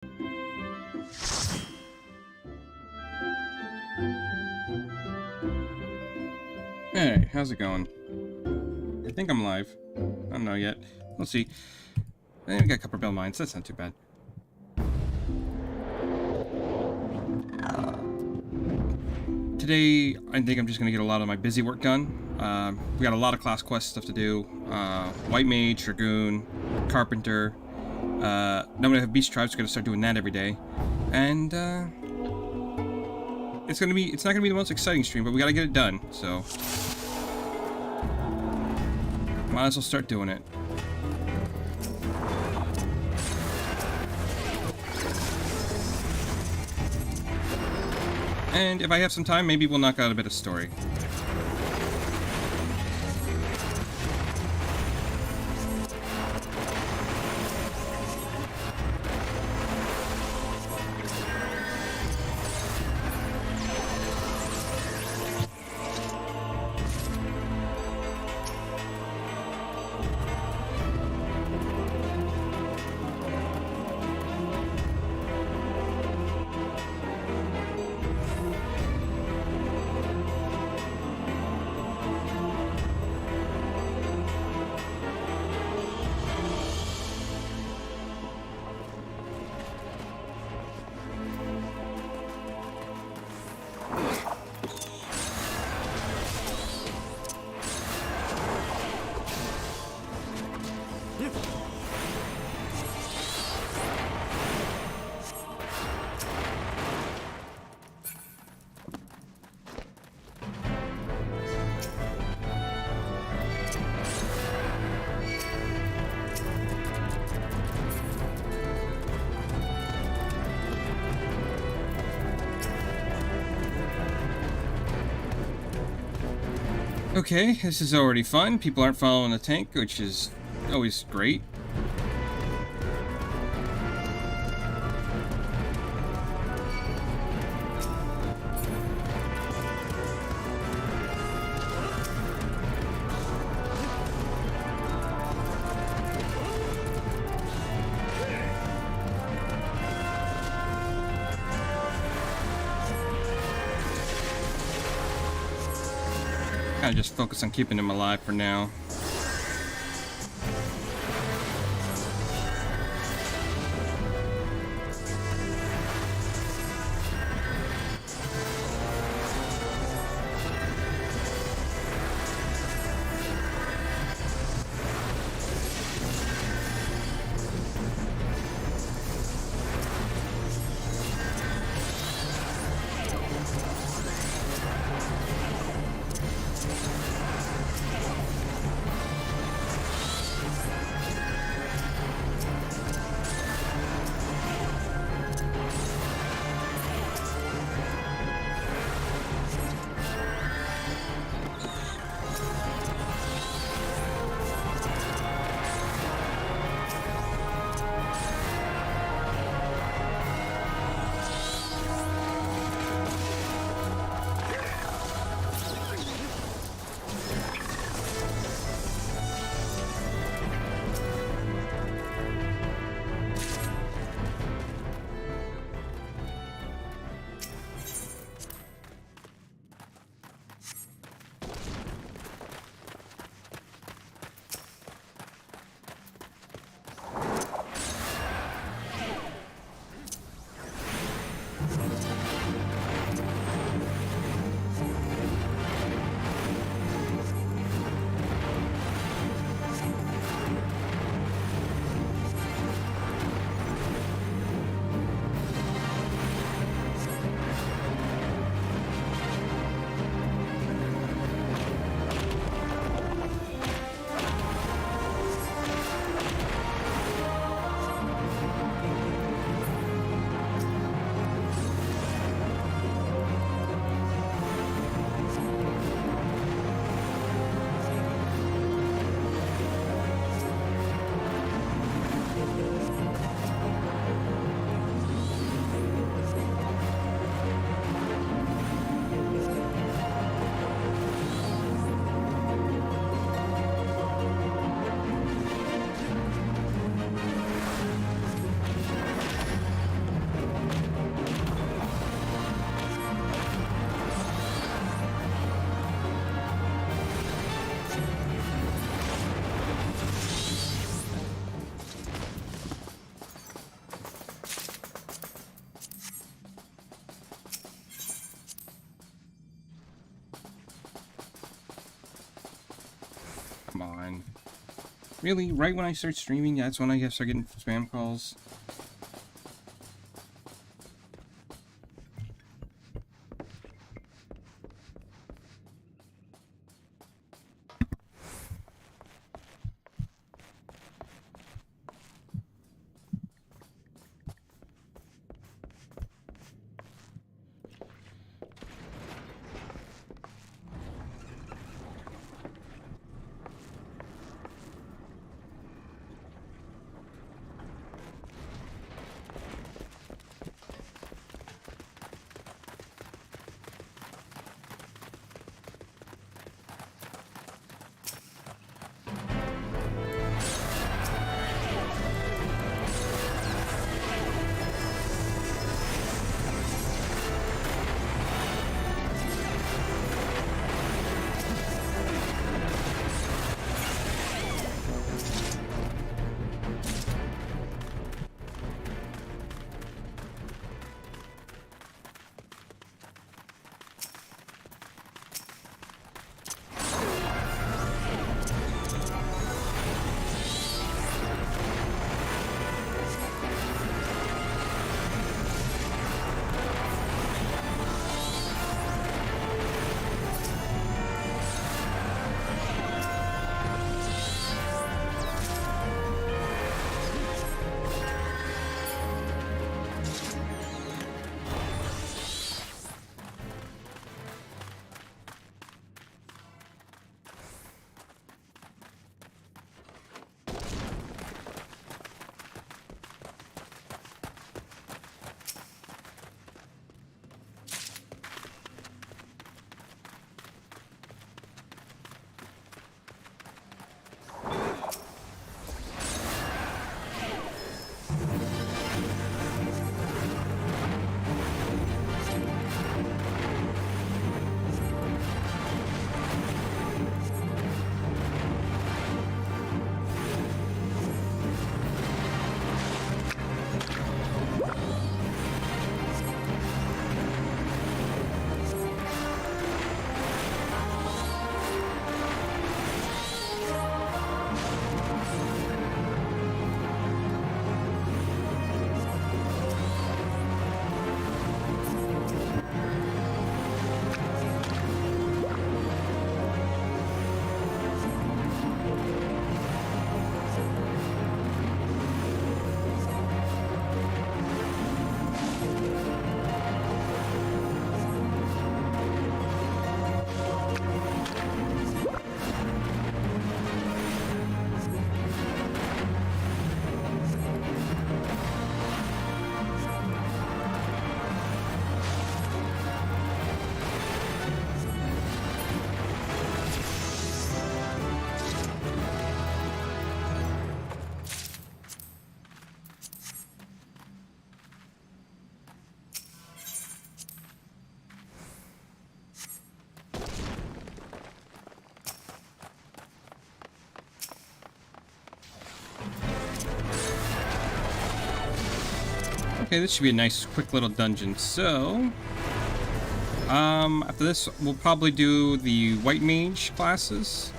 Hey, how's it going? I think I'm live. I don't know yet. We'll see. I think we got a couple of bell mines. That's not too bad. Today, I think I'm just going to get a lot of my busy work done. We got a lot of class quest stuff to do. White Mage, Dragoon, Carpenter. Now I'm going to have Beast Tribes. Going to start doing that every day. And, it's not going to be the most exciting stream, but we got to get it done, so might as well start doing it. And if I have some time, maybe we'll knock out a bit of story. Okay, this is already fun. People aren't following the tank, which is always great. Kind of just focus on keeping him alive for now. Really? Right when I start streaming, that's when I start getting spam calls? Okay, this should be a nice, quick little dungeon. So, after this, we'll probably do the White Mage classes.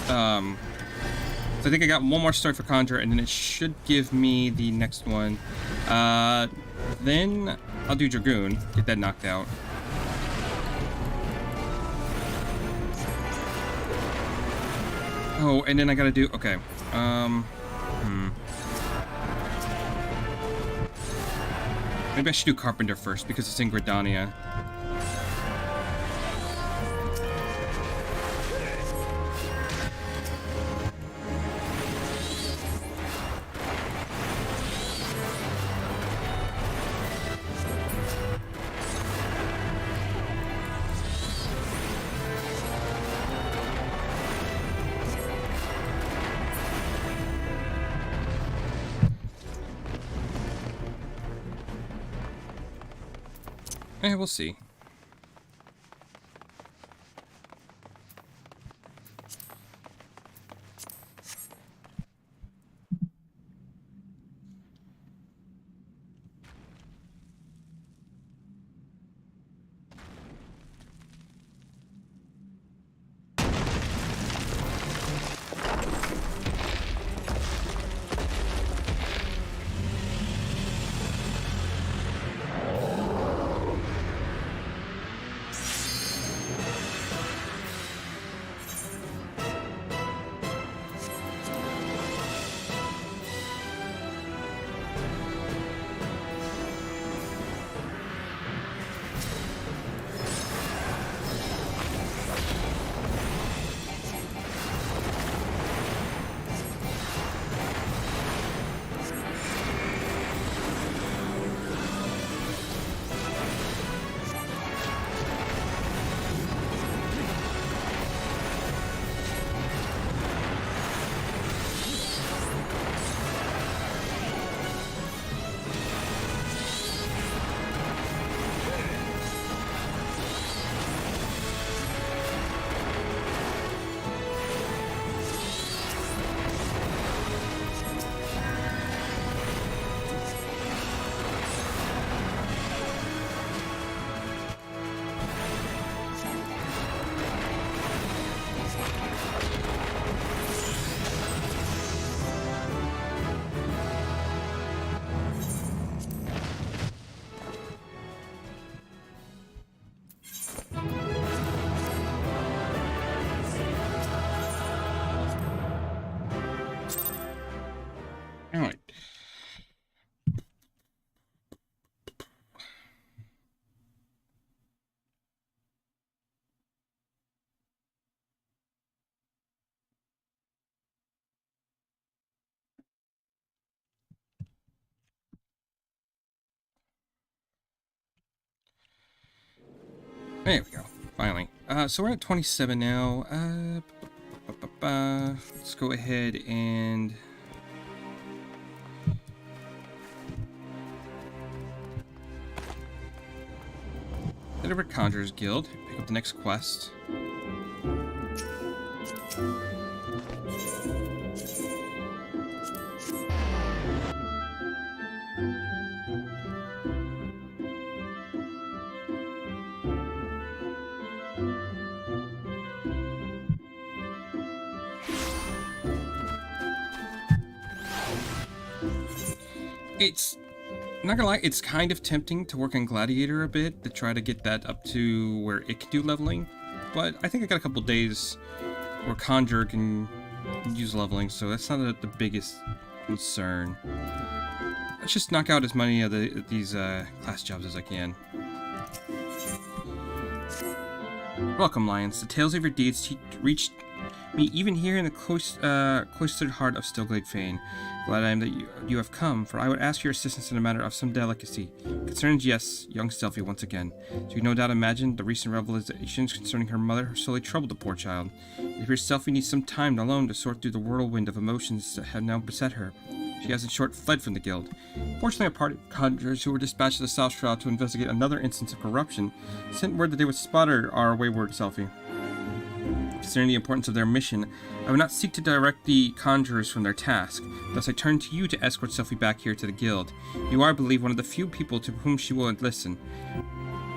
So I think I got one more start for Conjure, and then it should give me the next one. Then I'll do Dragoon, get that knocked out. Oh, and then I gotta do, okay. Maybe I should do Carpenter first because it's in Gridania. We'll see. Alright. There we go. Finally. So we're at 27 now. Let's go ahead and... head over to Conjurer's Guild. Pick up the next quest. It's not gonna lie, it's kind of tempting to work on Gladiator a bit to try to get that up to where it can do leveling, but I think I got a couple days where Conjurer can use leveling, so that's not the biggest concern. Let's just knock out as many of these class jobs as I can. Welcome, Lions. The tales of your deeds reached me even here in the cloistered heart of Stillglade Fane. Glad I am that you have come, for I would ask your assistance in a matter of some delicacy. Concerns, yes, young Selphie once again. So you no doubt imagine the recent revelations concerning her mother have sorely troubled the poor child. It appears Selphie needs some time alone to sort through the whirlwind of emotions that have now beset her. She has in short fled from the guild. Fortunately, a party of conjurers who were dispatched to the South Shroud to investigate another instance of corruption sent word that they would spot our wayward Selphie. Considering the importance of their mission, I would not seek to direct the conjurers from their task. Thus I turn to you to escort Selphie back here to the guild. You are, I believe, one of the few people to whom she will listen.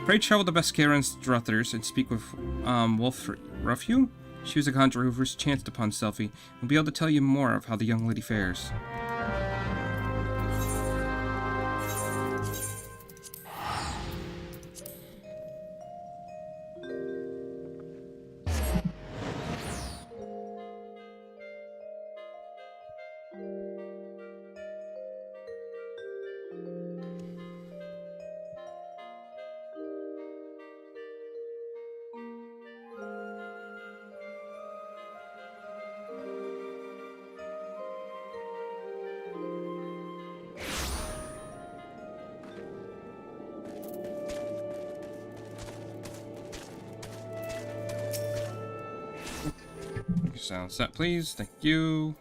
Pray travel to Bascara and Struthers and speak with Wolf Ruffew? She was a conjurer who first chanced upon Selphie and will be able to tell you more of how the young lady fares. Sound set, please. Thank you.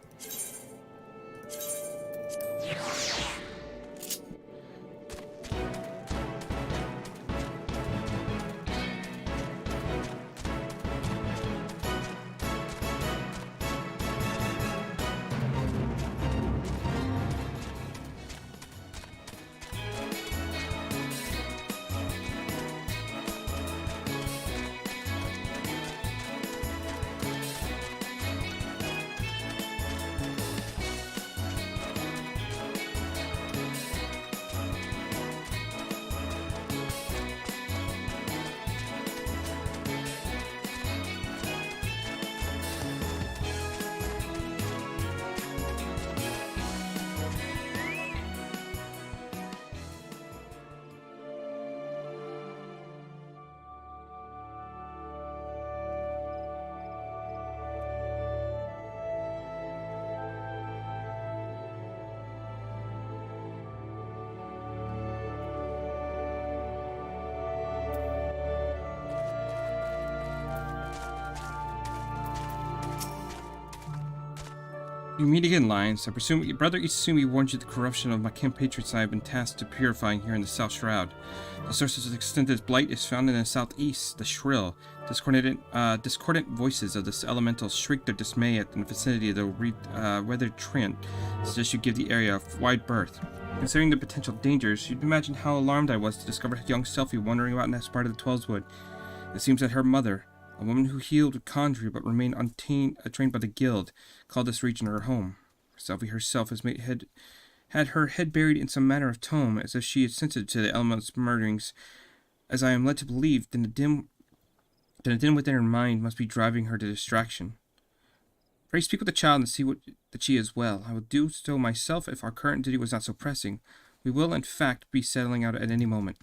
You meet again, Lions. I presume your brother Isumi warned you of the corruption of my compatriots I have been tasked to purifying here in the South Shroud. The source of extended blight is found in the southeast. The shrill, discordant voices of this elemental shriek their dismay at the vicinity of the weathered treant, suggest you give the area a wide berth. Considering the potential dangers, you'd imagine how alarmed I was to discover young Selphie wandering about in that part of the Twelveswood. It seems that her mother, a woman who healed with conjury but remained untrained by the guild, called this region her home. Selphie herself has had her head buried in some manner of tomb, as if she is sensitive to the element's murderings. As I am led to believe, then a din within her mind must be driving her to distraction. Pray speak with the child and see that she is well. I will do so myself if our current duty was not so pressing. We will, in fact, be settling out at any moment.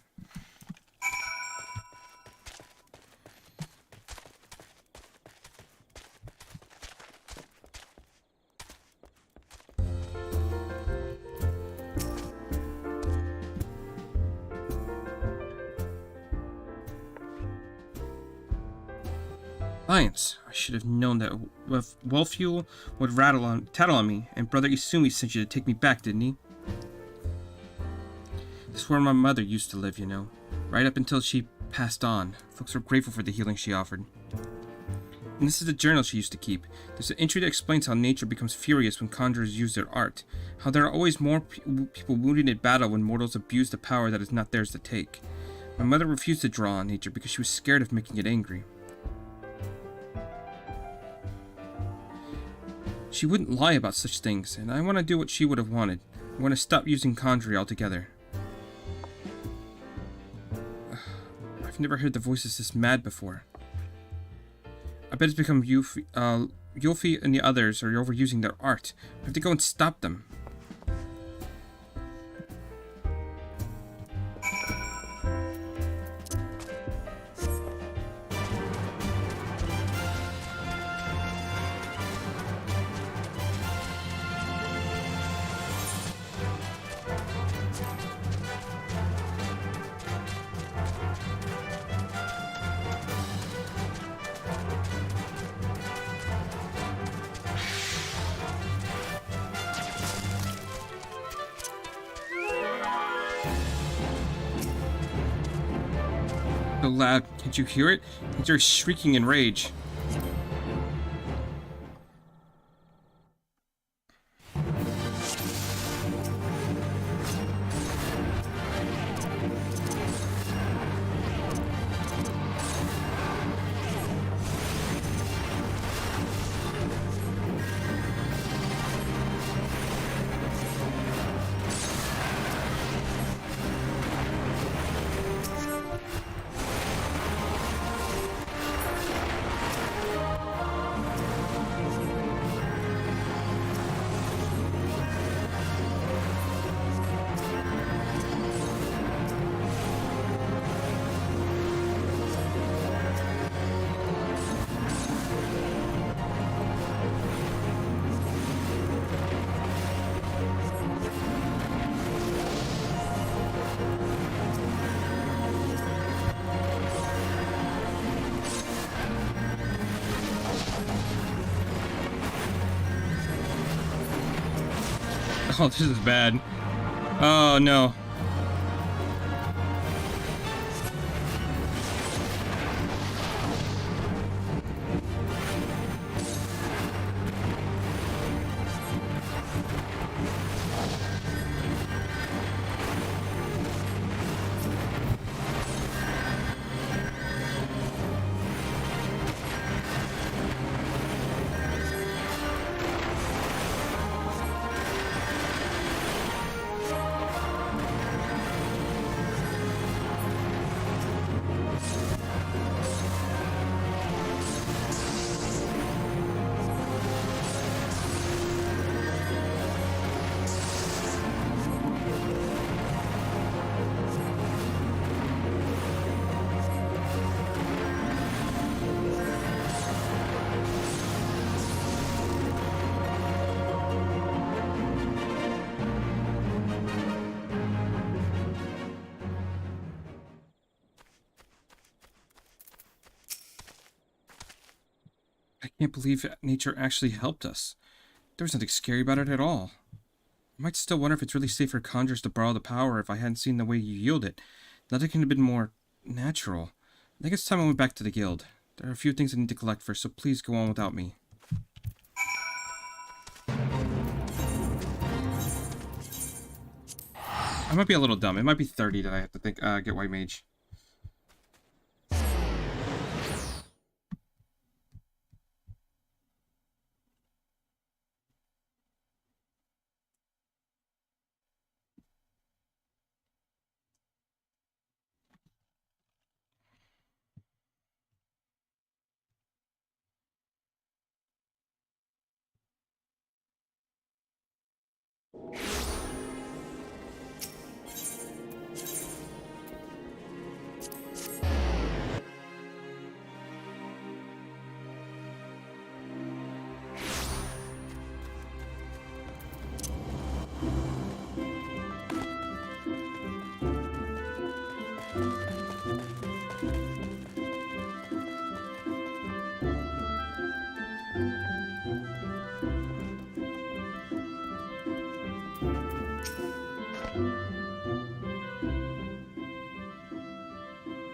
Lions, I should have known that Wolfuel would tattle on me, and Brother Isumi sent you to take me back, didn't he? This is where my mother used to live, you know. Right up until she passed on. Folks were grateful for the healing she offered. And this is the journal she used to keep. There's an entry that explains how nature becomes furious when conjurers use their art. How there are always more people wounded in battle when mortals abuse the power that is not theirs to take. My mother refused to draw on nature because she was scared of making it angry. She wouldn't lie about such things, and I want to do what she would have wanted. I want to stop using conjury altogether. I've never heard the voices this mad before. I bet it's become Yuffie and the others are overusing their art. I have to go and stop them. So loud, can't you hear it? You're shrieking in rage. Oh, this is bad. Oh, no. I can't believe nature actually helped us. There was nothing scary about it at all. I might still wonder if it's really safe for conjurers to borrow the power if I hadn't seen the way you yield it. Nothing could have been more natural. I think it's time I went back to the guild. There are a few things I need to collect first, so please go on without me. I might be a little dumb. It might be 30 that I have to get White Mage.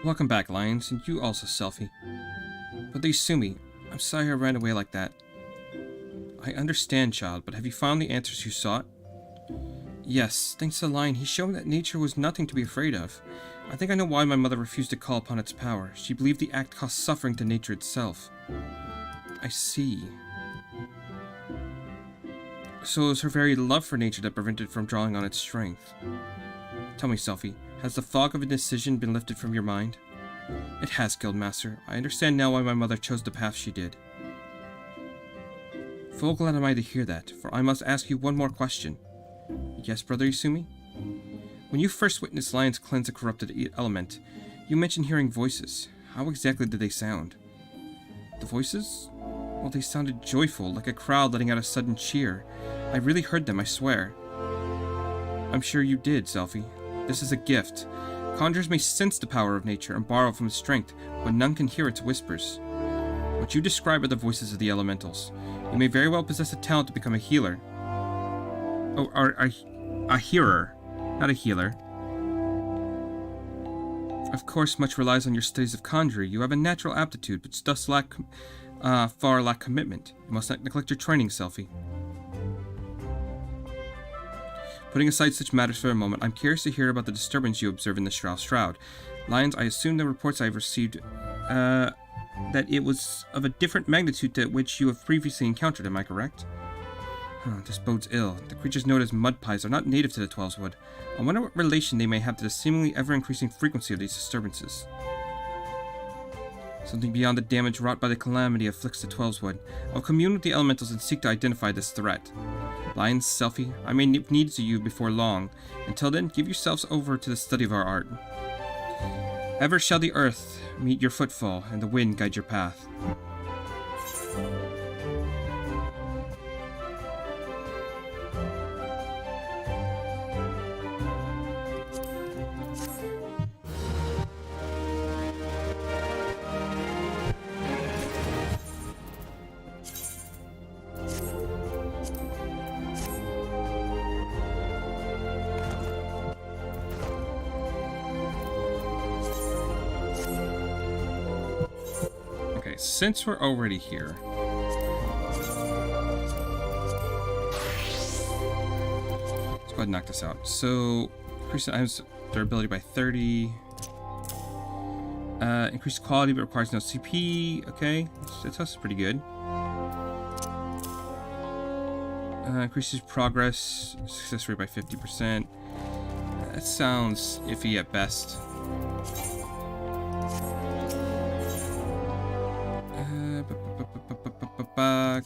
Welcome back, Lions, and you also, Selfie. But they sue me. I'm sorry I ran away like that. I understand, child, but have you found the answers you sought? Yes, thanks to the lion, he showed me that nature was nothing to be afraid of. I think I know why my mother refused to call upon its power. She believed the act caused suffering to nature itself. I see. So it was her very love for nature that prevented it from drawing on its strength. Tell me, Selfie, has the fog of indecision been lifted from your mind? It has, Guildmaster. I understand now why my mother chose the path she did. Full glad am I to hear that, for I must ask you one more question. Yes, Brother Isumi? When you first witnessed lions cleanse a corrupted element, you mentioned hearing voices. How exactly did they sound? The voices? Well, they sounded joyful, like a crowd letting out a sudden cheer. I really heard them, I swear. I'm sure you did, Selfie. This is a gift. Conjurers may sense the power of nature and borrow from its strength, but none can hear its whispers. What you describe are the voices of the elementals. You may very well possess a talent to become a healer. Oh, a hearer, not a healer. Of course, much relies on your studies of conjuring. You have a natural aptitude, but does far lack commitment. You must not neglect your training, Selfie. Putting aside such matters for a moment, I'm curious to hear about the disturbance you observe in the Shroud. Lions, I assume the reports I have received, that it was of a different magnitude to which you have previously encountered, am I correct? This bodes ill. The creatures known as mud pies are not native to the Twelveswood. I wonder what relation they may have to the seemingly ever-increasing frequency of these disturbances. Something beyond the damage wrought by the calamity afflicts the Twelveswood. I'll commune with the elementals and seek to identify this threat. Lions, Selfie, I may need you before long. Until then, give yourselves over to the study of our art. Ever shall the earth meet your footfall, and the wind guide your path. Since we're already here, let's go ahead and knock this out. So, increase the items durability by 30. Increase quality but requires no CP. Okay, that's pretty good. Increases progress, success rate by 50%. That sounds iffy at best.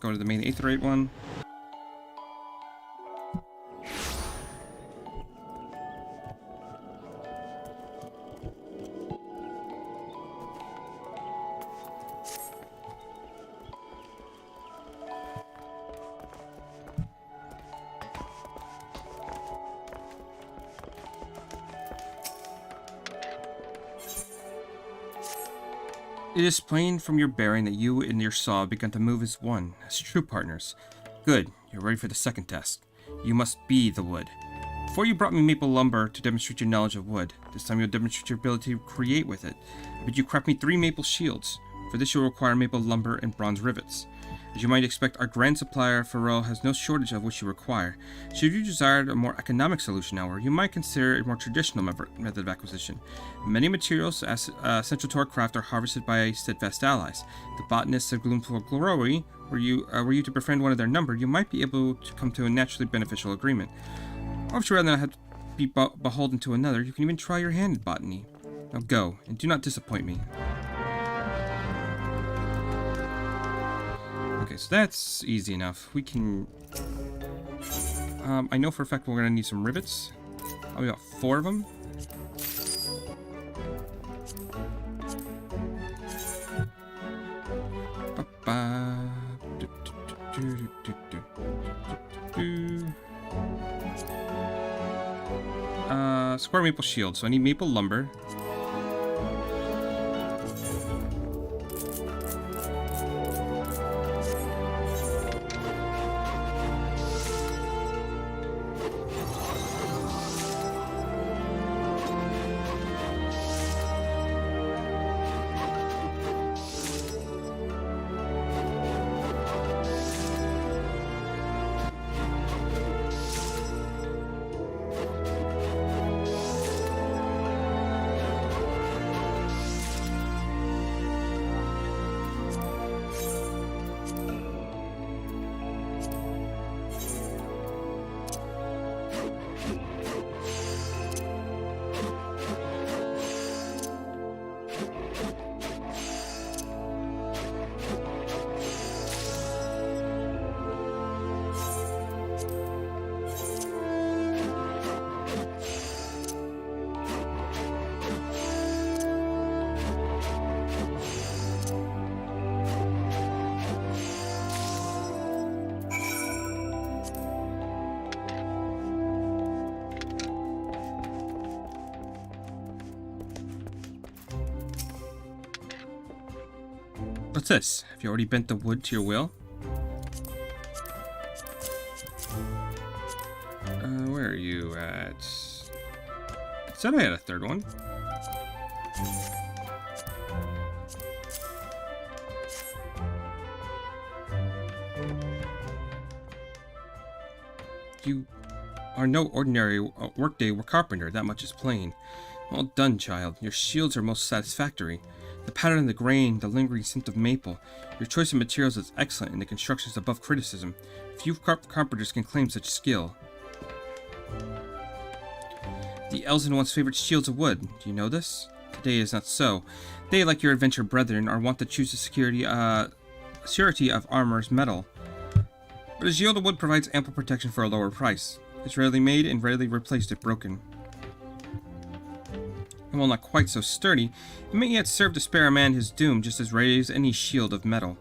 Go to the main 8th rate one. It is plain from your bearing that you and your saw have begun to move as one, as true partners. Good, you're ready for the second test. You must be the wood. Before you brought me maple lumber to demonstrate your knowledge of wood. This time you'll demonstrate your ability to create with it. But you craft me 3 maple shields. For this you'll require maple lumber and bronze rivets. As you might expect, our grand supplier, Farrell, has no shortage of what you require. Should you desire a more economic solution, however, you might consider a more traditional method of acquisition. Many materials essential to our craft are harvested by steadfast allies. The botanists of Gloomful Glory, were you to befriend one of their number, you might be able to come to a naturally beneficial agreement. Or if you rather not have to be beholden to another, you can even try your hand at botany. Now go, and do not disappoint me. Okay, so that's easy enough. We can... I know for a fact we're going to need some rivets. Oh, we got 4 of them. Square maple shield. So I need maple lumber. What's this? Have you already bent the wood to your will? Where are you at? I said I had a third one. You are no ordinary workday carpenter, that much is plain. Well done, child. Your shields are most satisfactory. The pattern of the grain, the lingering scent of maple. Your choice of materials is excellent, and the construction is above criticism. Few carpenters can claim such skill. The elves once favored shields of wood. Do you know this? Today is not so. They, like your adventure brethren, are wont to choose the surety of armor's metal. But a shield of wood provides ample protection for a lower price. It's rarely made and rarely replaced if broken. And while not quite so sturdy, it may yet serve to spare a man his doom just as ready as any shield of metal.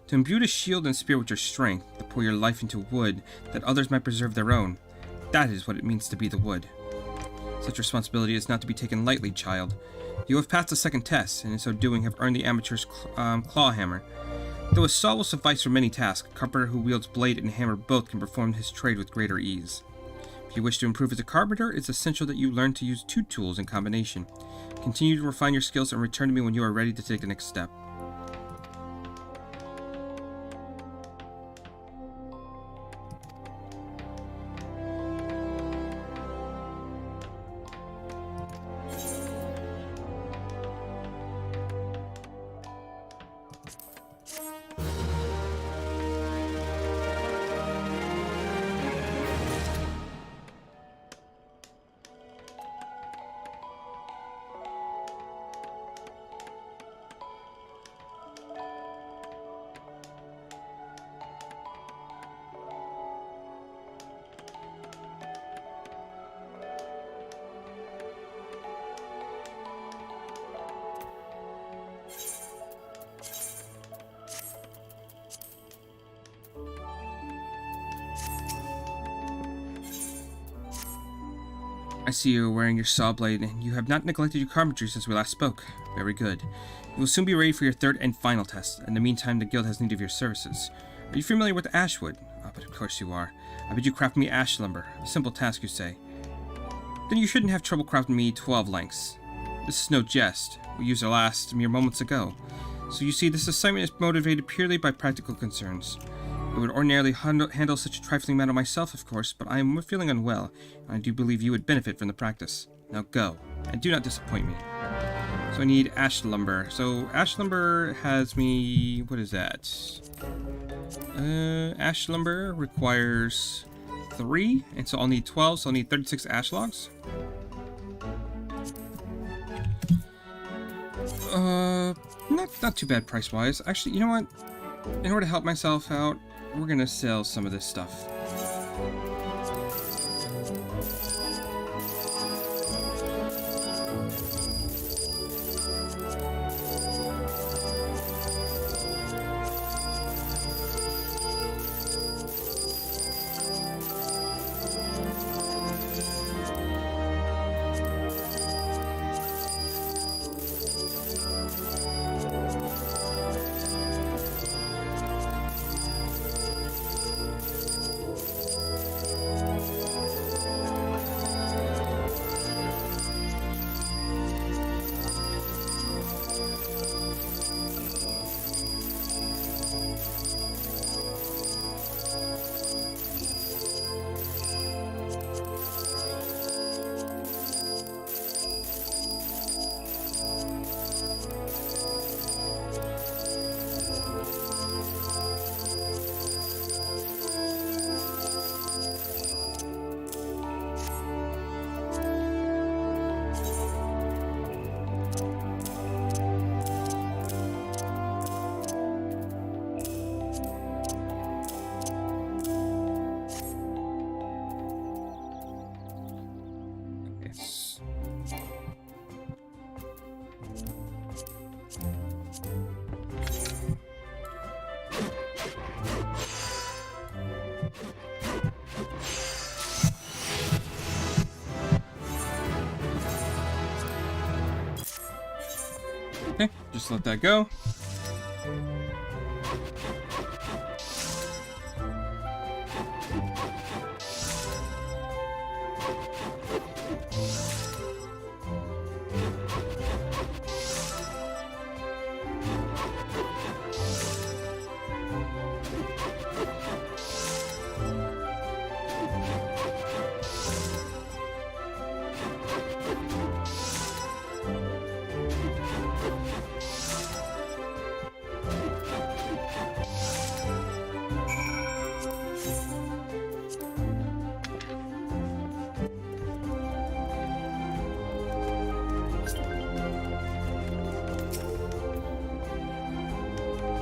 To imbue a shield and spear with your strength, to pour your life into wood, that others might preserve their own. That is what it means to be the wood. Such responsibility is not to be taken lightly, child. You have passed the second test, and in so doing have earned the amateur's claw hammer. Though a saw will suffice for many tasks, a carpenter who wields blade and hammer both can perform his trade with greater ease. If you wish to improve as a carpenter, it's essential that you learn to use two tools in combination. Continue to refine your skills and return to me when you are ready to take the next step. I see you are wearing your saw blade, and you have not neglected your carpentry since we last spoke. Very good. You will soon be ready for your third and final test. In the meantime, the guild has need of your services. Are you familiar with ashwood? Oh, but of course you are. I bid you craft me ash lumber. A simple task, you say. Then you shouldn't have trouble crafting me 12 lengths. This is no jest. We used our last mere moments ago. So you see, this assignment is motivated purely by practical concerns. I would ordinarily handle such a trifling matter myself, of course, but I am feeling unwell, and I do believe you would benefit from the practice. Now go, and do not disappoint me. So I need ash lumber. So ash lumber has me... what is that? Ash lumber requires 3, and so I'll need 12, so I'll need 36 ash logs. Not too bad price-wise. Actually, you know what? In order to help myself out, we're gonna sell some of this stuff. Just let that go.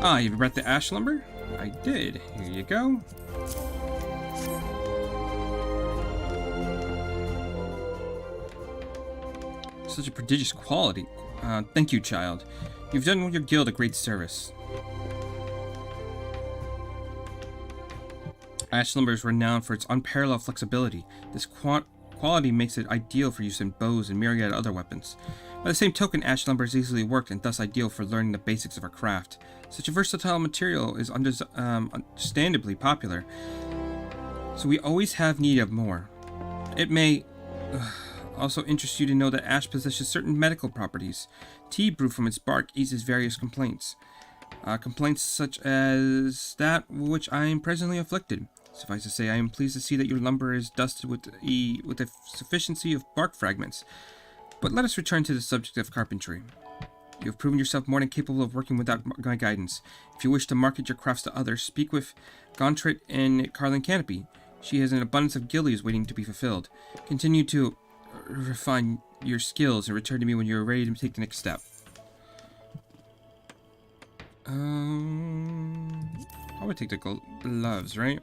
Ah, you read the ash lumber? I did. Here you go. Such a prodigious quality. Thank you, child. You've done your guild a great service. Ash lumber is renowned for its unparalleled flexibility. This quality makes it ideal for use in bows and myriad other weapons. By the same token, ash lumber is easily worked and thus ideal for learning the basics of our craft. Such a versatile material is understandably popular, so we always have need of more. It may also interest you to know that ash possesses certain medical properties. Tea brewed from its bark eases various complaints. Complaints such as that which I am presently afflicted. Suffice to say, I am pleased to see that your lumber is dusted with a sufficiency of bark fragments. But let us return to the subject of carpentry. You have proven yourself more than capable of working without my guidance. If you wish to market your crafts to others, speak with Gontrit and Carlin Canopy. She has an abundance of gillies waiting to be fulfilled. Continue to refine your skills and return to me when you are ready to take the next step. I would take the gloves, right?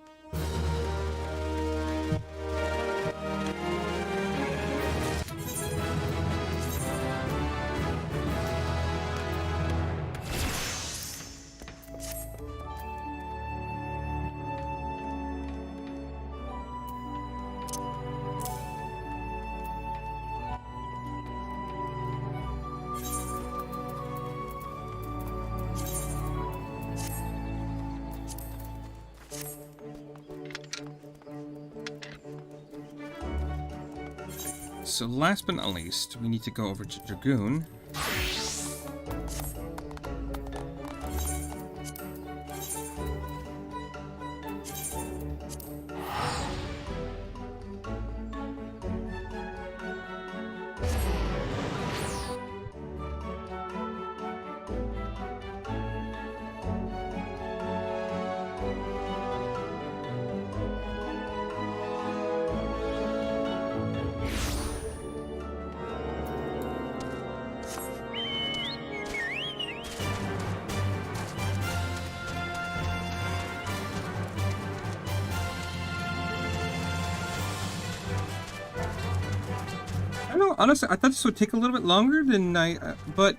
So last but not least, we need to go over to Dragoon. I don't know, honestly, I thought this would take a little bit longer than but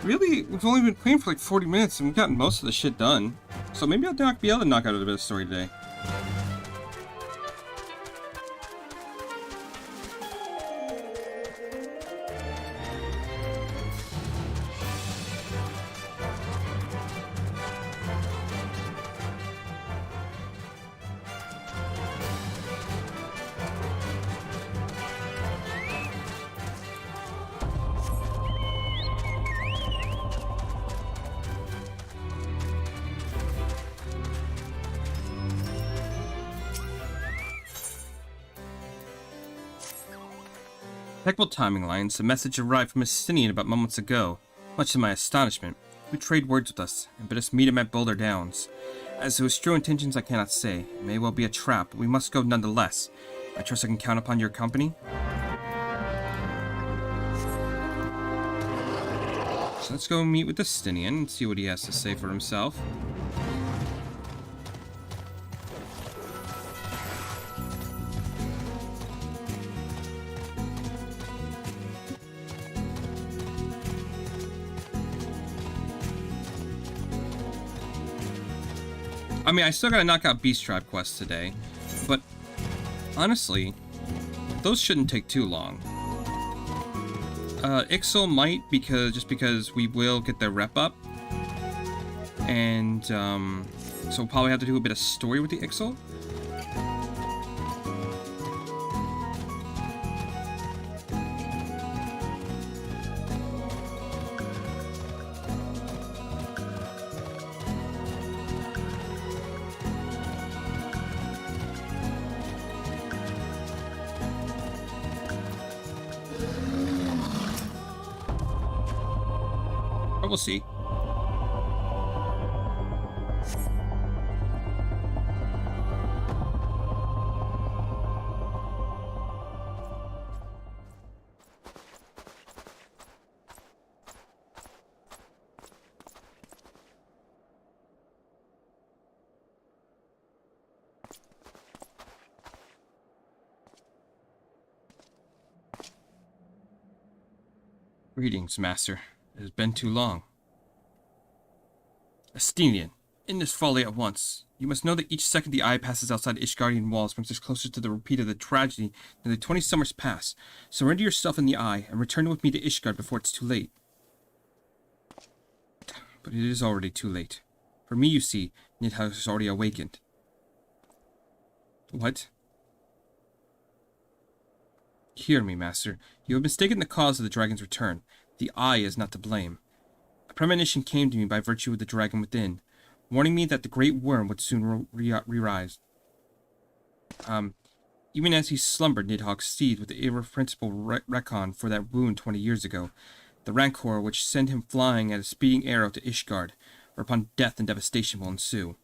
really, we've only been playing for like 40 minutes and we've gotten most of the shit done. So maybe I'll be able to knock out a bit of story today. Impeccable timing, Lions. A message arrived from Estinian about moments ago. Much to my astonishment, he trade words with us and bid us meet him at Boulder Downs. As to his true intentions, I cannot say. It may well be a trap, but we must go nonetheless. I trust I can count upon your company. So let's go meet with Estinian and see what he has to say for himself. I mean, I still gotta knock out Beast Tribe quests today, but honestly, those shouldn't take too long. Ixel might, because we will get the rep up. And, so we'll probably have to do a bit of story with the Ixel. But we'll see. Greetings, Master. It has been too long. Astenian, end this folly at once. You must know that each second the eye passes outside Ishgardian walls brings us closer to the repeat of the tragedy than the 20 summers past. Surrender yourself in the eye, and return with me to Ishgard before it's too late. But it is already too late. For me, you see, Nidhogg has already awakened. What? Hear me, Master. You have mistaken the cause of the dragon's return. The eye is not to blame. A premonition came to me by virtue of the dragon within, warning me that the great worm would soon re-rise. Even as he slumbered, Nidhogg seethed with the irrepressible recon for that wound 20 years ago, the rancor which sent him flying at a speeding arrow to Ishgard, whereupon death and devastation will ensue.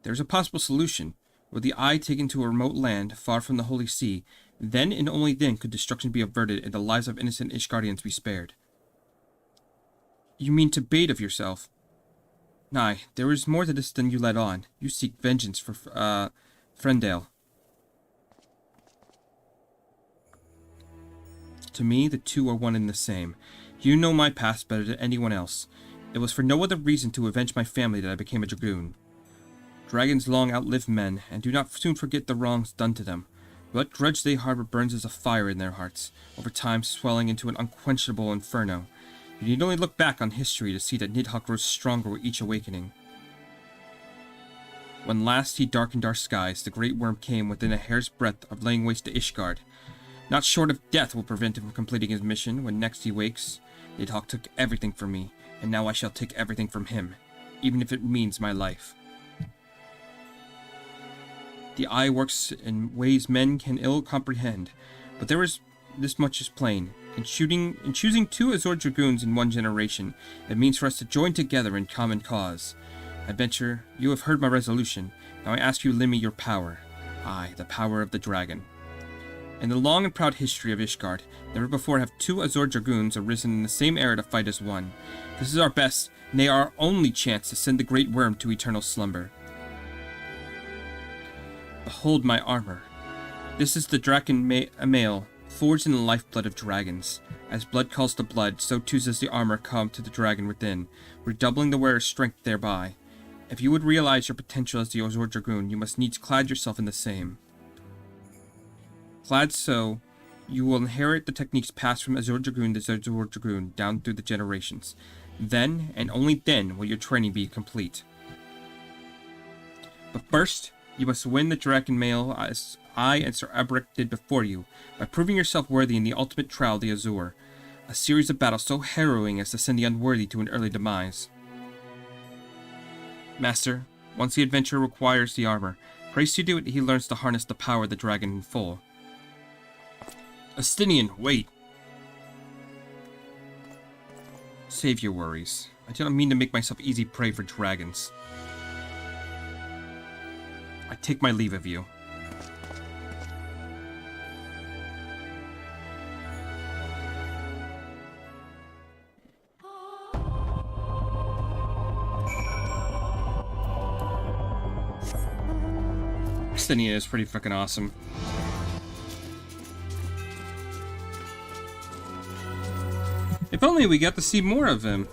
There is a possible solution. Were the eye taken to a remote land, far from the Holy See, then and only then could destruction be averted and the lives of innocent Ishgardians be spared. You mean to bait of yourself? Nay, there is more to this than you let on. You seek vengeance for, Frendale. To me, the two are one and the same. You know my past better than anyone else. It was for no other reason to avenge my family that I became a dragoon. Dragons long outlive men, and do not soon forget the wrongs done to them. What grudge they harbor burns as a fire in their hearts, over time swelling into an unquenchable inferno. You need only look back on history to see that Nidhogg grows stronger with each awakening. When last he darkened our skies, the great worm came within a hair's breadth of laying waste to Ishgard. Not short of death will prevent him from completing his mission when next he wakes. Nidhogg took everything from me, and now I shall take everything from him, even if it means my life. The eye works in ways men can ill comprehend, but there is this much is plain. In choosing two Azure Dragoons in one generation, it means for us to join together in common cause. Adventure, you have heard my resolution. Now I ask you to lend me your power. Aye, the power of the dragon. In the long and proud history of Ishgard, never before have two Azure Dragoons arisen in the same era to fight as one. This is our best, nay our only chance to send the great worm to eternal slumber. Behold my armor. This is the Draken mail, forged in the lifeblood of dragons. As blood calls to blood, so too does the armor come to the dragon within, redoubling the wearer's strength thereby. If you would realize your potential as the Azure Dragoon, you must needs clad yourself in the same. Clad so, you will inherit the techniques passed from Azure Dragoon to Azure Dragoon down through the generations. Then, and only then, will your training be complete. But first, you must win the Draken Mail as I and Sir Abric did before you, by proving yourself worthy in the ultimate trial of the Azure, a series of battles so harrowing as to send the unworthy to an early demise. Master, once the adventurer requires the armor, pray to do it he learns to harness the power of the dragon in full. Astenian, wait! Save your worries. I do not mean to make myself easy prey for dragons. I take my leave of you. Astenian is pretty fucking awesome. If only we got to see more of him.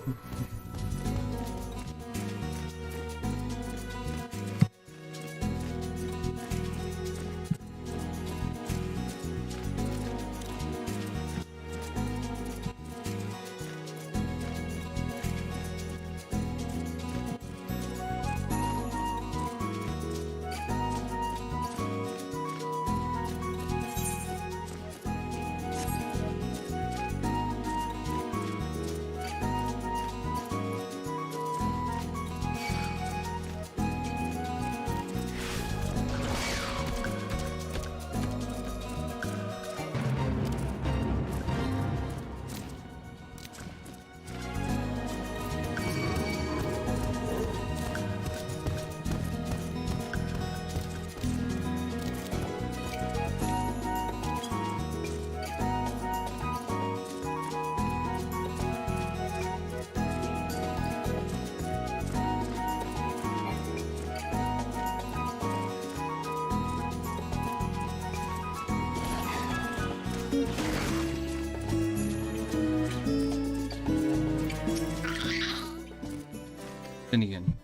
Stydian.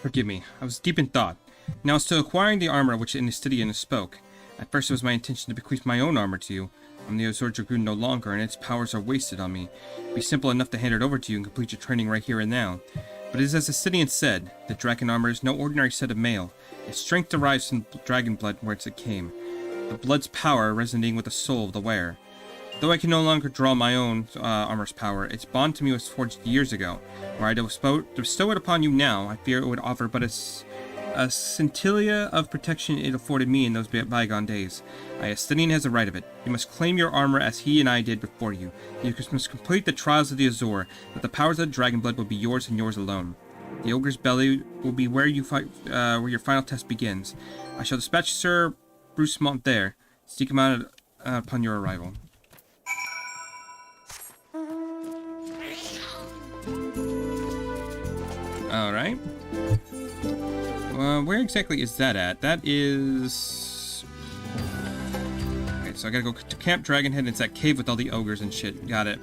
Forgive me, I was deep in thought. Now as to acquiring the armor which in Stydian spoke. At first it was my intention to bequeath my own armor to you. I'm the Azure Dragoon no longer, and its powers are wasted on me. It'd be simple enough to hand it over to you and complete your training right here and now. But it is as the Stydian said, the dragon armor is no ordinary set of mail. Its strength derives from dragon blood whence it came. The blood's power resonating with the soul of the wearer. Though I can no longer draw my own armor's power, its bond to me was forged years ago. Were I to bestow it upon you now, I fear it would offer but a scintilla of protection it afforded me in those bygone days. Stydian has the right of it. You must claim your armor as he and I did before you. You must complete the trials of the Azure, that the powers of the dragon blood will be yours and yours alone. The ogre's belly will be where you fight, where your final test begins. I shall dispatch Sir Bruce Mont there. Seek him out upon your arrival. Alright. Where exactly is that at? That is... Okay, so I gotta go to Camp Dragonhead, and it's that cave with all the ogres and shit. Got it.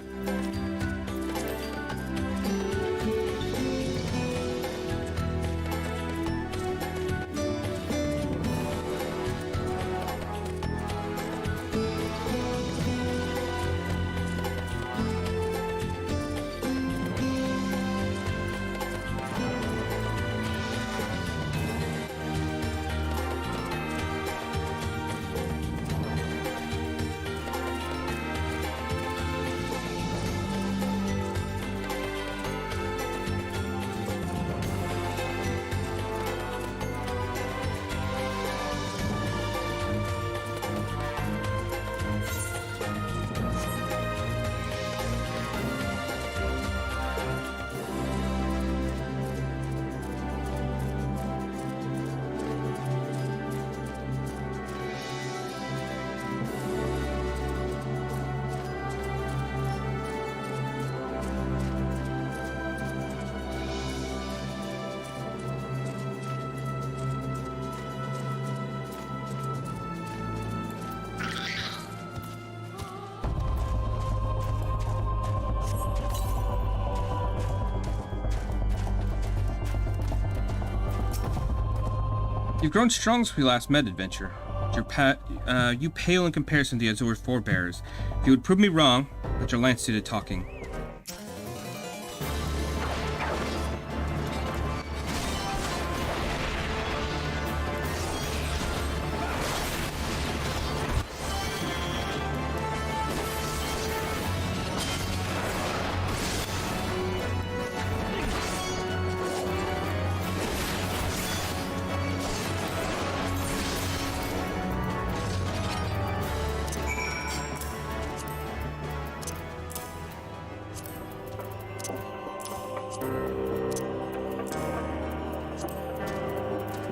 You've grown strong since we last met, adventure. You pale in comparison to the Azure's forebears. If you would prove me wrong, let your lance do the talking.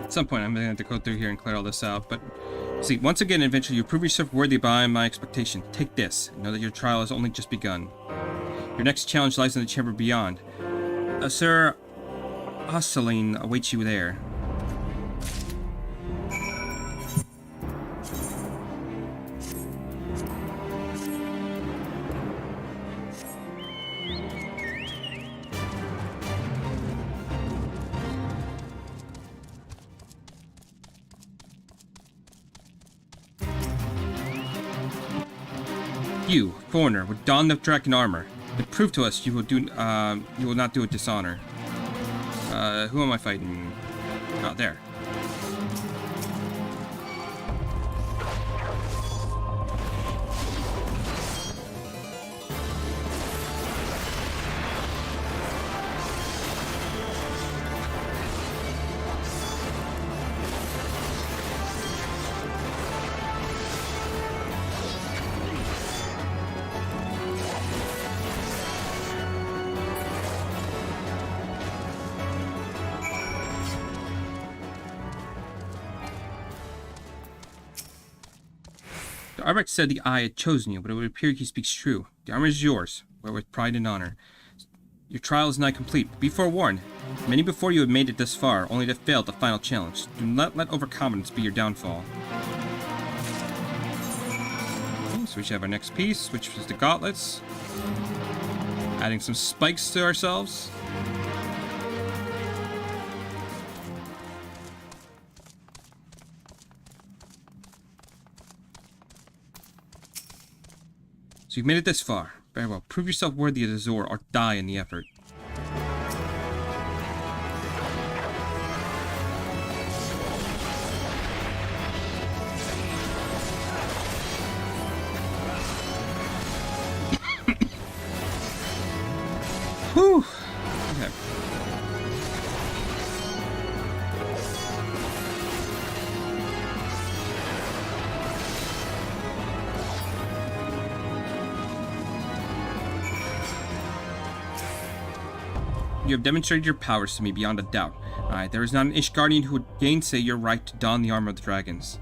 At some point, I'm going to have to go through here and clear all this out, but... See, once again, adventure, you prove yourself worthy beyond my expectation. Take this, and know that your trial has only just begun. Your next challenge lies in the chamber beyond. Sir Osceline awaits you there. You, foreigner, would don the dragon armor, but prove to us you will not do it dishonor. Who am I fighting? Oh, there. Arbeck said the Eye had chosen you, but it would appear he speaks true. The armor is yours, wear with pride and honor. Your trial is nigh complete, but be forewarned. Many before you have made it this far, only to fail at the final challenge. Do not let overconfidence be your downfall. Okay, so we should have our next piece, which is the gauntlets. Adding some spikes to ourselves. So you've made it this far. Very well. Prove yourself worthy of the Zor or die in the effort. Whew. Okay. You have demonstrated your powers to me beyond a doubt. There is not an Ishgardian who would gainsay your right to don the armor of the dragons.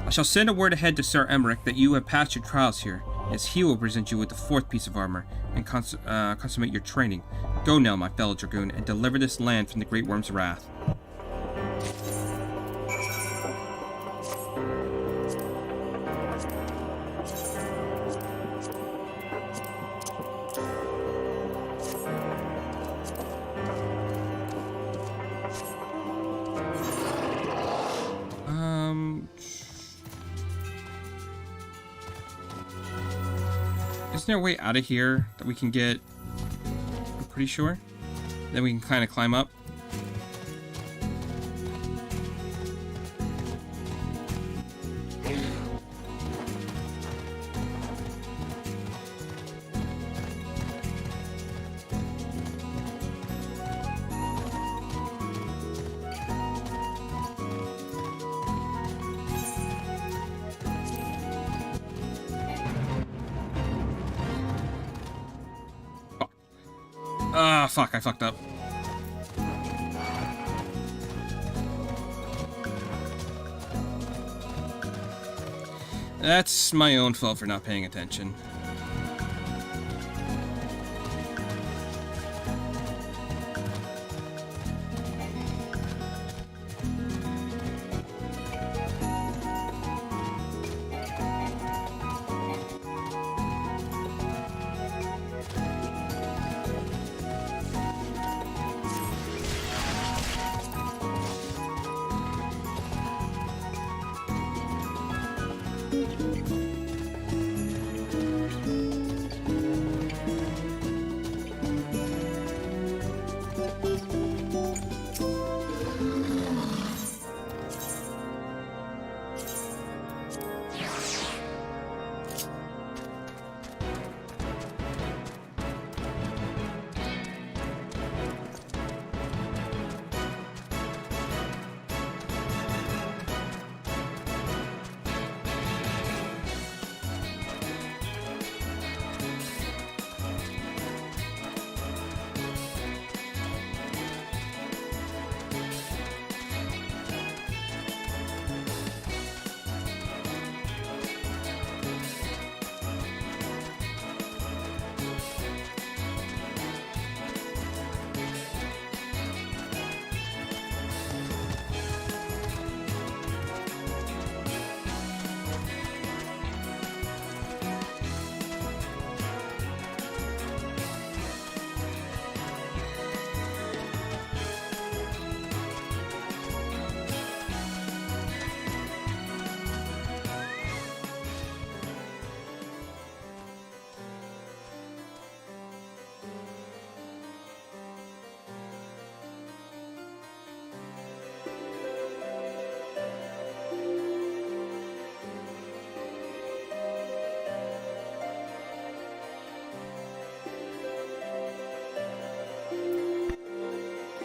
I shall send a word ahead to Sir Emmerich that you have passed your trials here, as he will present you with the 4th piece of armor and consummate your training. Go now, my fellow dragoon, and deliver this land from the Great Worm's wrath. Isn't there a way out of here that we can get? I'm pretty sure. Then we can kind of climb up. Ah, fuck, I fucked up. That's my own fault for not paying attention.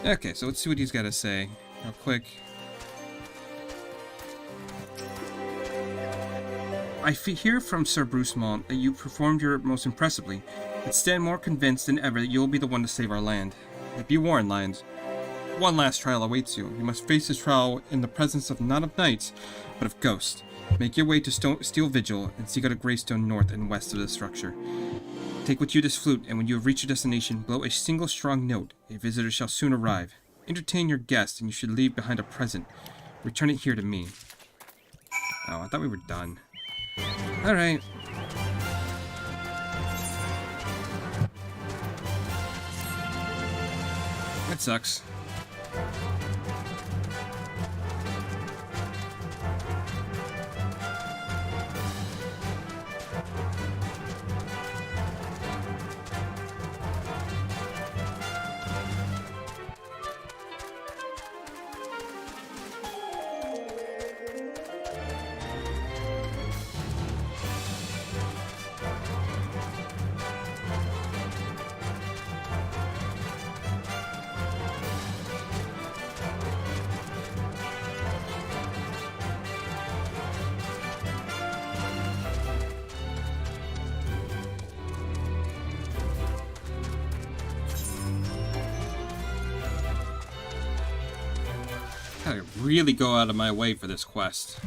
Okay, so let's see what he's got to say real quick. I hear from Sir Bruce Mont that you performed your most impressively, but stand more convinced than ever that you will be the one to save our land. Be warned, Lions. One last trial awaits you. You must face this trial in the presence of not of knights, but of ghosts. Make your way to Steel Vigil and seek out a gravestone north and west of the structure. Take with you this flute, and when you have reached your destination, blow a single strong note. A visitor shall soon arrive. Entertain your guest, and you should leave behind a present. Return it here to me. Oh, I thought we were done. Alright. That sucks. Gotta really go out of my way for this quest.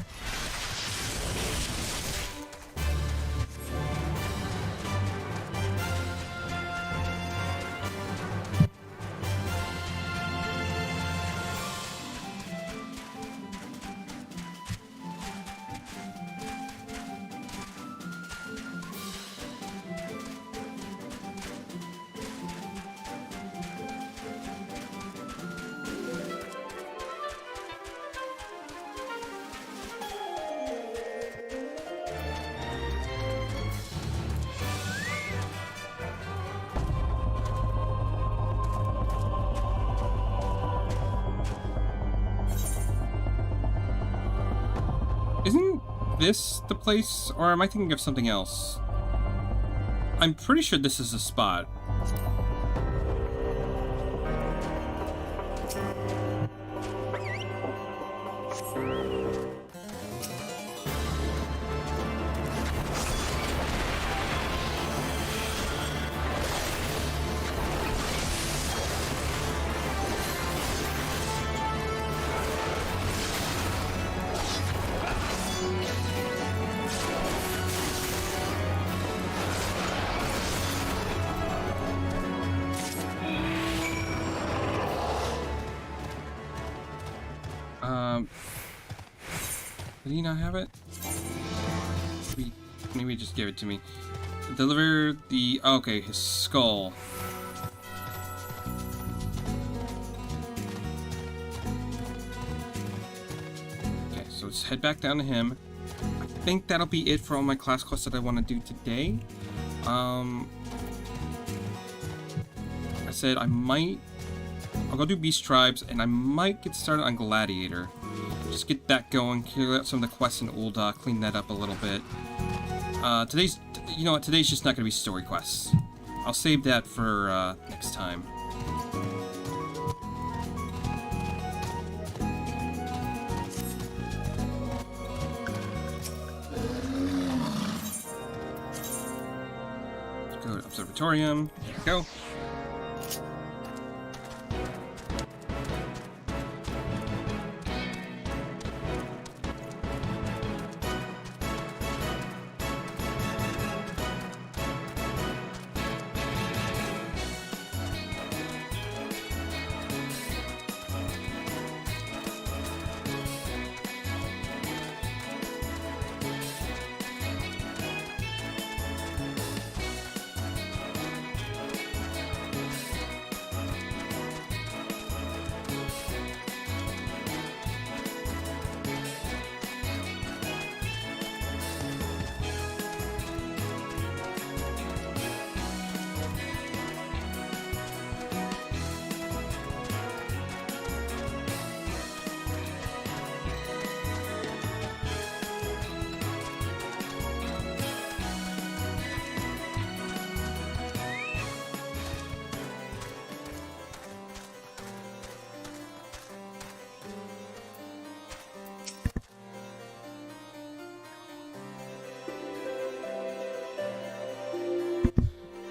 Isn't this the place, or am I thinking of something else? I'm pretty sure this is the spot. Did he not have it? Maybe just give it to me. Deliver the... okay, his skull. Okay, so let's head back down to him. I think that'll be it for all my class quests that I want to do today. I said I'll go do Beast Tribes, and I might get started on Gladiator. Just get that going, clear out some of the quests in Ul'dah, clean that up a little bit. You know what, today's just not going to be story quests. I'll save that for next time. Let's go to Observatorium. There we go.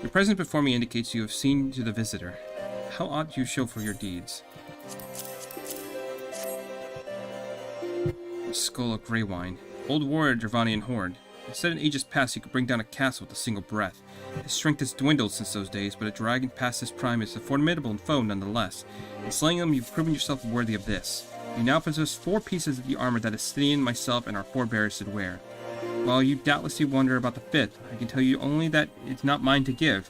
Your presence before me indicates you have seen to the visitor. How ought you show for your deeds? A skull of grey wine. Old warrior Dravanian horde. It said in ages past he could bring down a castle with a single breath. His strength has dwindled since those days, but a dragon past his prime is a formidable foe nonetheless. In slaying him, you've proven yourself worthy of this. You now possess 4 pieces of the armor that Estinian, myself, and our forebears should wear. While you doubtlessly wonder about the 5th, I can tell you only that it's not mine to give.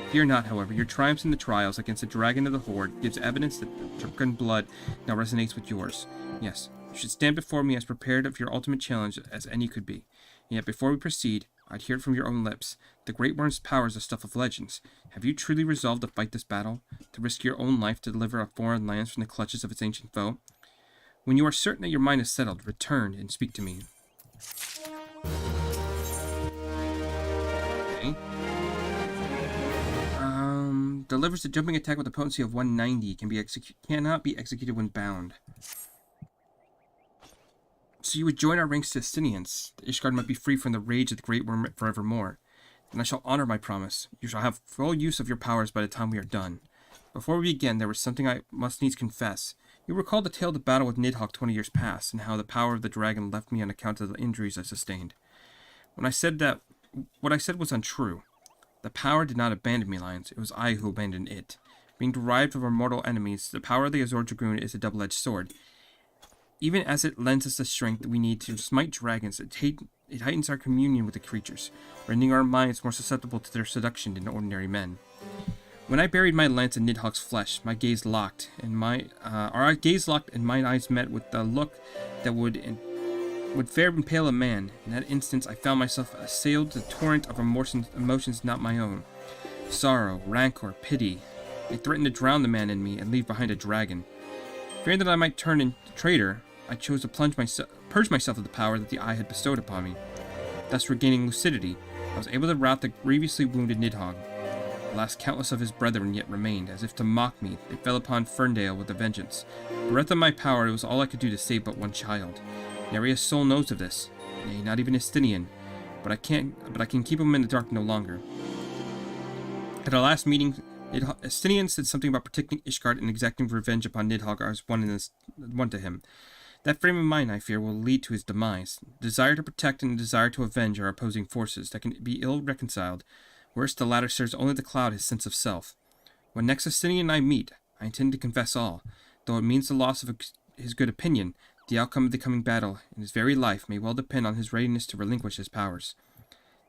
Fear not, however, your triumphs in the trials against the dragon of the horde gives evidence that the Turkan blood now resonates with yours. Yes, you should stand before me as prepared of your ultimate challenge as any could be. And yet before we proceed, I'd hear it from your own lips. The Great Worm's power is the stuff of legends. Have you truly resolved to fight this battle? To risk your own life to deliver a foreign lands from the clutches of its ancient foe? When you are certain that your mind is settled, return and speak to me. Okay. Delivers a jumping attack with a potency of 190. Cannot be executed when bound. So you would join our ranks to Estinians. The Ishgard might be free from the rage of the Great Worm forevermore. And I shall honor my promise. You shall have full use of your powers by the time we are done. Before we begin, there was something I must needs confess. You recall the tale of the battle with Nidhogg 20 years past, and how the power of the dragon left me on account of the injuries I sustained. When I said that, what I said was untrue. The power did not abandon me, Lions. It was I who abandoned it. Being derived from our mortal enemies, the power of the Azor Dragoon is a double-edged sword. Even as it lends us the strength we need to smite dragons, it heightens our communion with the creatures, rendering our minds more susceptible to their seduction than ordinary men. When I buried my lance in Nidhogg's flesh, our gaze locked, and mine eyes met with a look that would fair impale a man. In that instant, I found myself assailed with a torrent of emotions not my own. Sorrow, rancor, pity. They threatened to drown the man in me and leave behind a dragon. Fearing that I might turn into a traitor, I chose to purge myself of the power that the eye had bestowed upon me. Thus regaining lucidity, I was able to rout the grievously wounded Nidhogg. Alas, countless of his brethren yet remained. As if to mock me, they fell upon Ferndale with a vengeance. Bereft of my power, it was all I could do to save but one child. Nary a soul knows of this, nay, not even Estinian, but I can keep him in the dark no longer. At our last meeting, Estinian said something about protecting Ishgard and exacting revenge upon Nidhogg as one to him. That frame of mind, I fear, will lead to his demise. The desire to protect and the desire to avenge are opposing forces that can be ill reconciled. Worse, the latter serves only to cloud his sense of self. When next Estinian and I meet, I intend to confess all. Though it means the loss of his good opinion, the outcome of the coming battle and his very life may well depend on his readiness to relinquish his powers.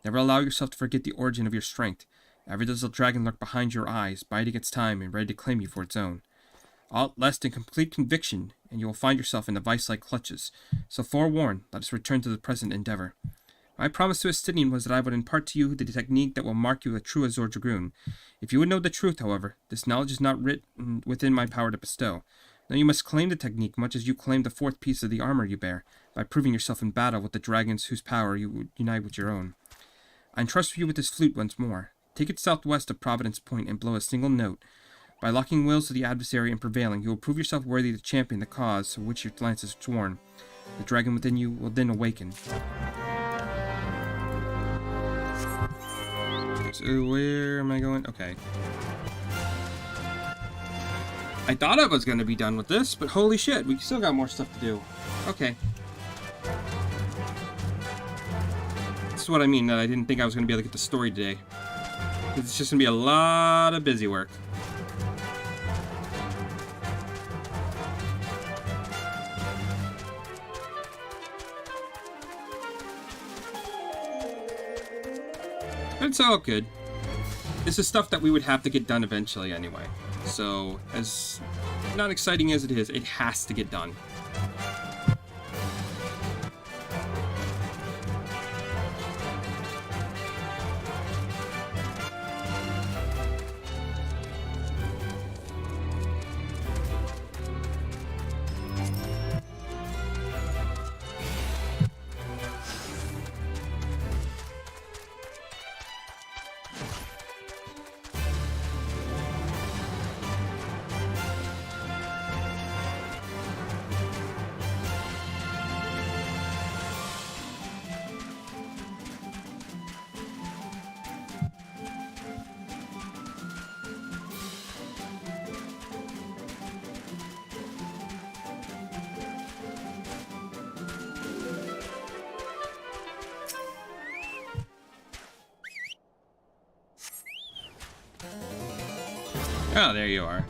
Never allow yourself to forget the origin of your strength. Ever does the dragon lurk behind your eyes, biding its time and ready to claim you for its own. All lest in complete conviction, and you will find yourself in the vice-like clutches. So forewarned, let us return to the present endeavor. My promise to Estinian was that I would impart to you the technique that will mark you a true Azor Dragoon. If you would know the truth, however, this knowledge is not written within my power to bestow. Now you must claim the technique much as you claim the fourth piece of the armor you bear, by proving yourself in battle with the dragons whose power you would unite with your own. I entrust you with this flute once more. Take it southwest of Providence Point and blow a single note. By locking wills to the adversary and prevailing, you will prove yourself worthy to champion the cause for which your lance is sworn. The dragon within you will then awaken. So where am I going? Okay. I thought I was going to be done with this, but holy shit, we still got more stuff to do. Okay. This is what I mean, that I didn't think I was going to be able to get the story today. It's just going to be a lot of busy work. It's all good. This is stuff that we would have to get done eventually anyway. So, as not exciting as it is, it has to get done. Oh, there you are.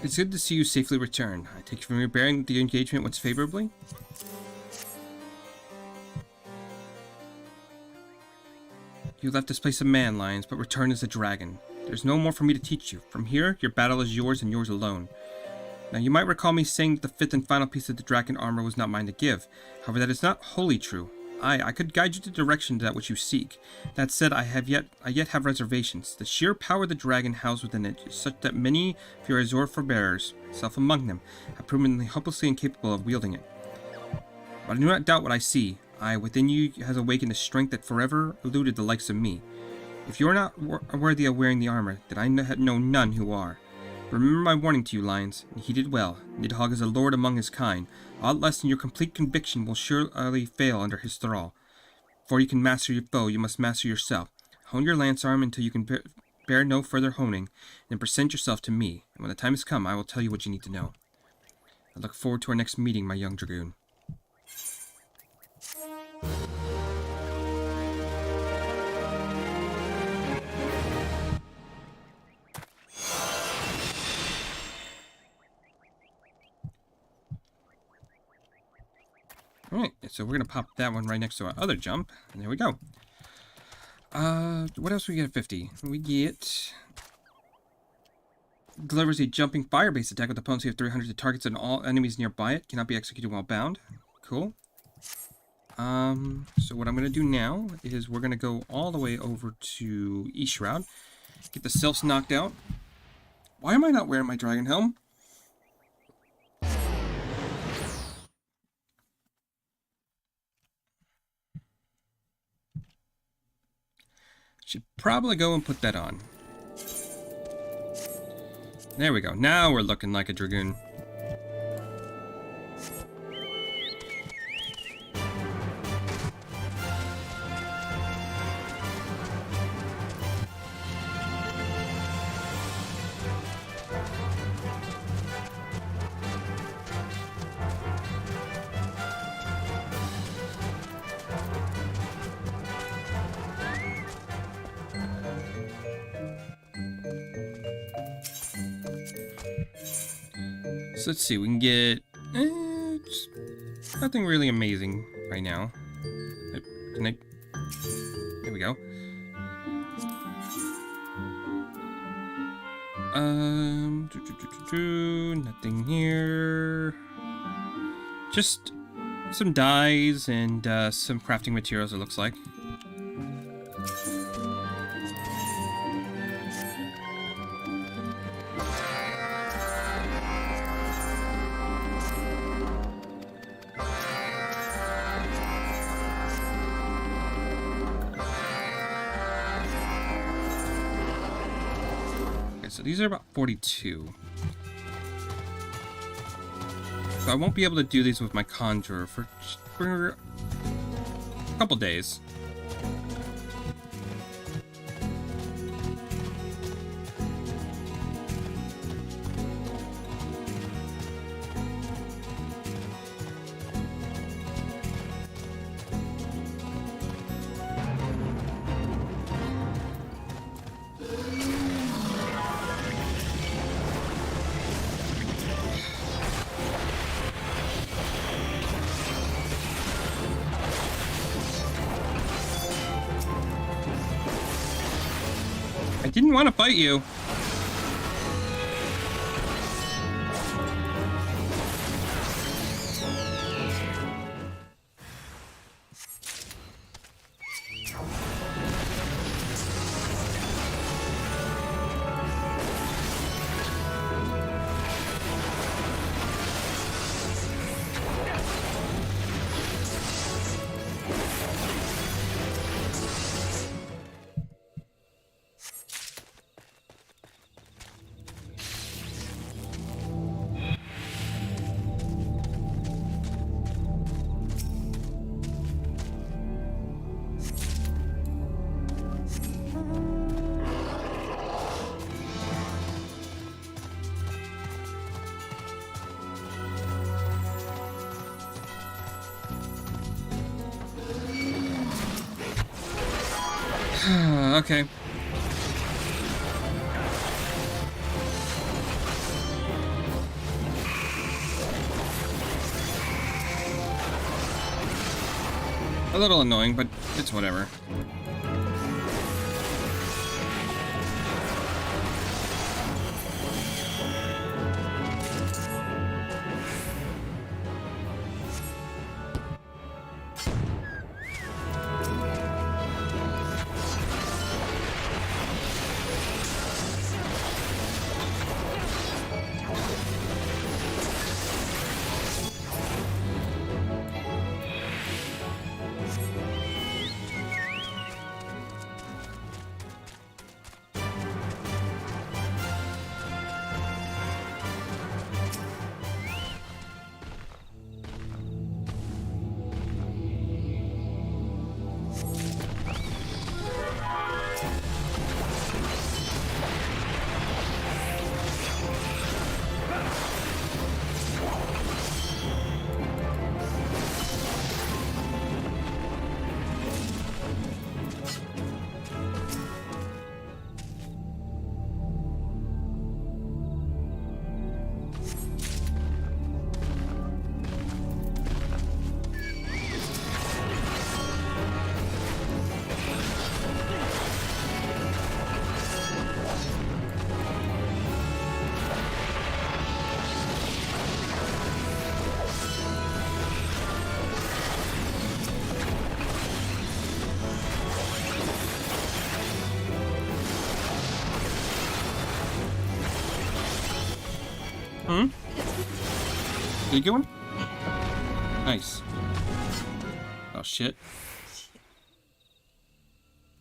It's good to see you safely return. I take from your bearing that the engagement went favorably? You left this place a man, Lions, but returned as a dragon. There's no more for me to teach you. From here, your battle is yours and yours alone. Now, you might recall me saying that the fifth and final piece of the dragon armor was not mine to give. However, that is not wholly true. I could guide you to the direction to that which you seek. That said, I yet have reservations. The sheer power of the dragon housed within it is such that many of your Azor forebearers, myself among them, have proven hopelessly incapable of wielding it. But I do not doubt what I see. Within you has awakened a strength that forever eluded the likes of me. If you are not worthy of wearing the armor, then I know none who are. Remember my warning to you, Lions, and heed it well. Nidhogg is a lord among his kind. Aught less than your complete conviction will surely fail under his thrall. Before you can master your foe, you must master yourself. Hone your lance arm until you can bear no further honing, then present yourself to me, and when the time has come, I will tell you what you need to know. I look forward to our next meeting, my young dragoon. Alright, so we're going to pop that one right next to our other jump, and there we go. What else do we get at 50? We get... Delivers a jumping fire-based attack with a potency of 300 to targets and all enemies nearby it. Cannot be executed while bound. Cool. So what I'm going to do now is we're going to go all the way over to E-Shroud. Get the sylphs knocked out. Why am I not wearing my dragon helm? Should probably go and put that on. There we go. Now we're looking like a dragoon. So let's see, we can get nothing really amazing right now. There we go. Nothing here. Just some dyes and some crafting materials, it looks like. So these are about 42. So I won't be able to do these with my Conjurer for a couple days. I didn't want to fight you. Okay. A little annoying, but it's whatever. Hmm? Did you get one? Nice. Oh shit.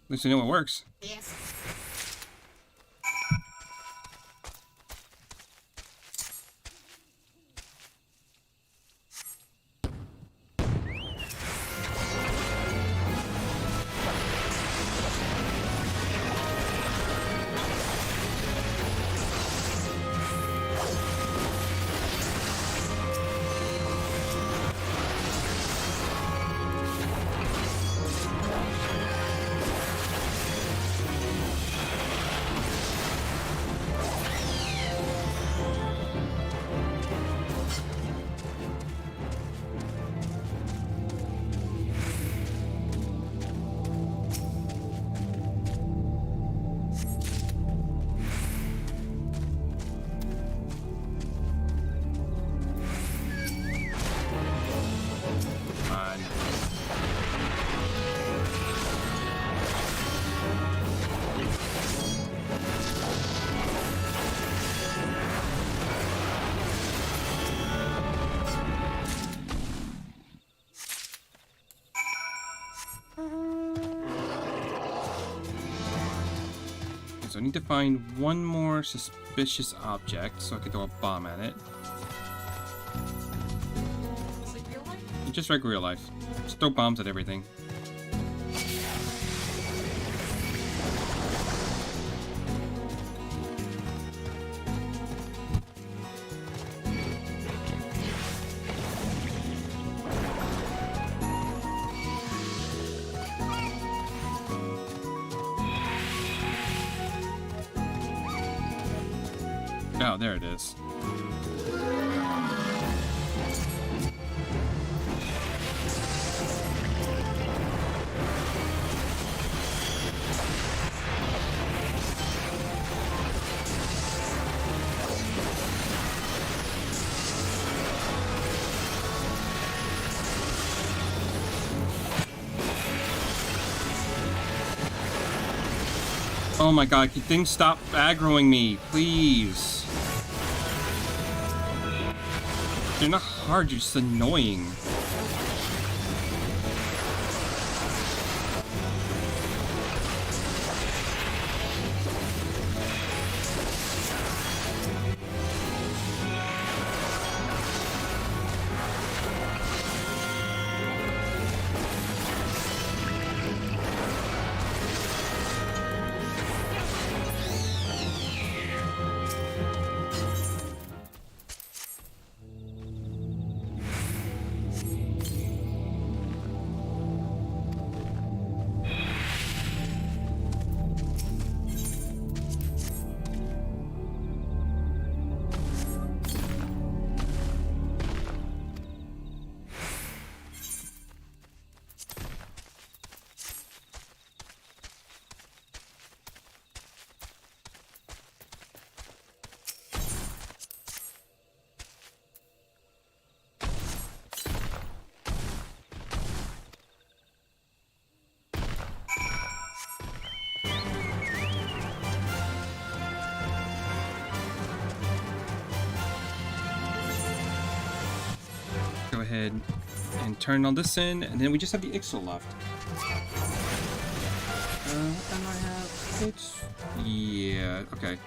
At least I know it works. Yes. So I need to find one more suspicious object so I can throw a bomb at it. Is it real life? Just like real life. Just throw bombs at everything. Oh, there it is. Oh my god, can things stop aggroing me, please? They're not hard, you're just annoying. ahead and turn on this end, and then we just have the Ixal left. And I have it. Yeah, okay.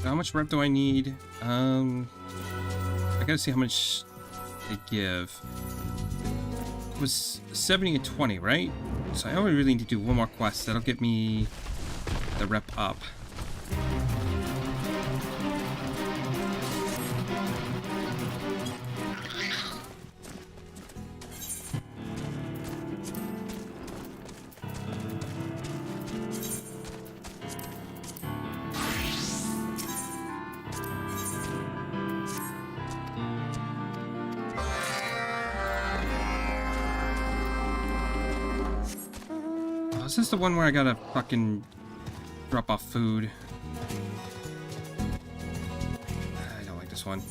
How much rep do I need? I gotta see how much they give. It was 70 and 20, right? So I only really need to do one more quest. That'll get me the rep up. Is this the one where I gotta fucking drop off food? I don't like this one.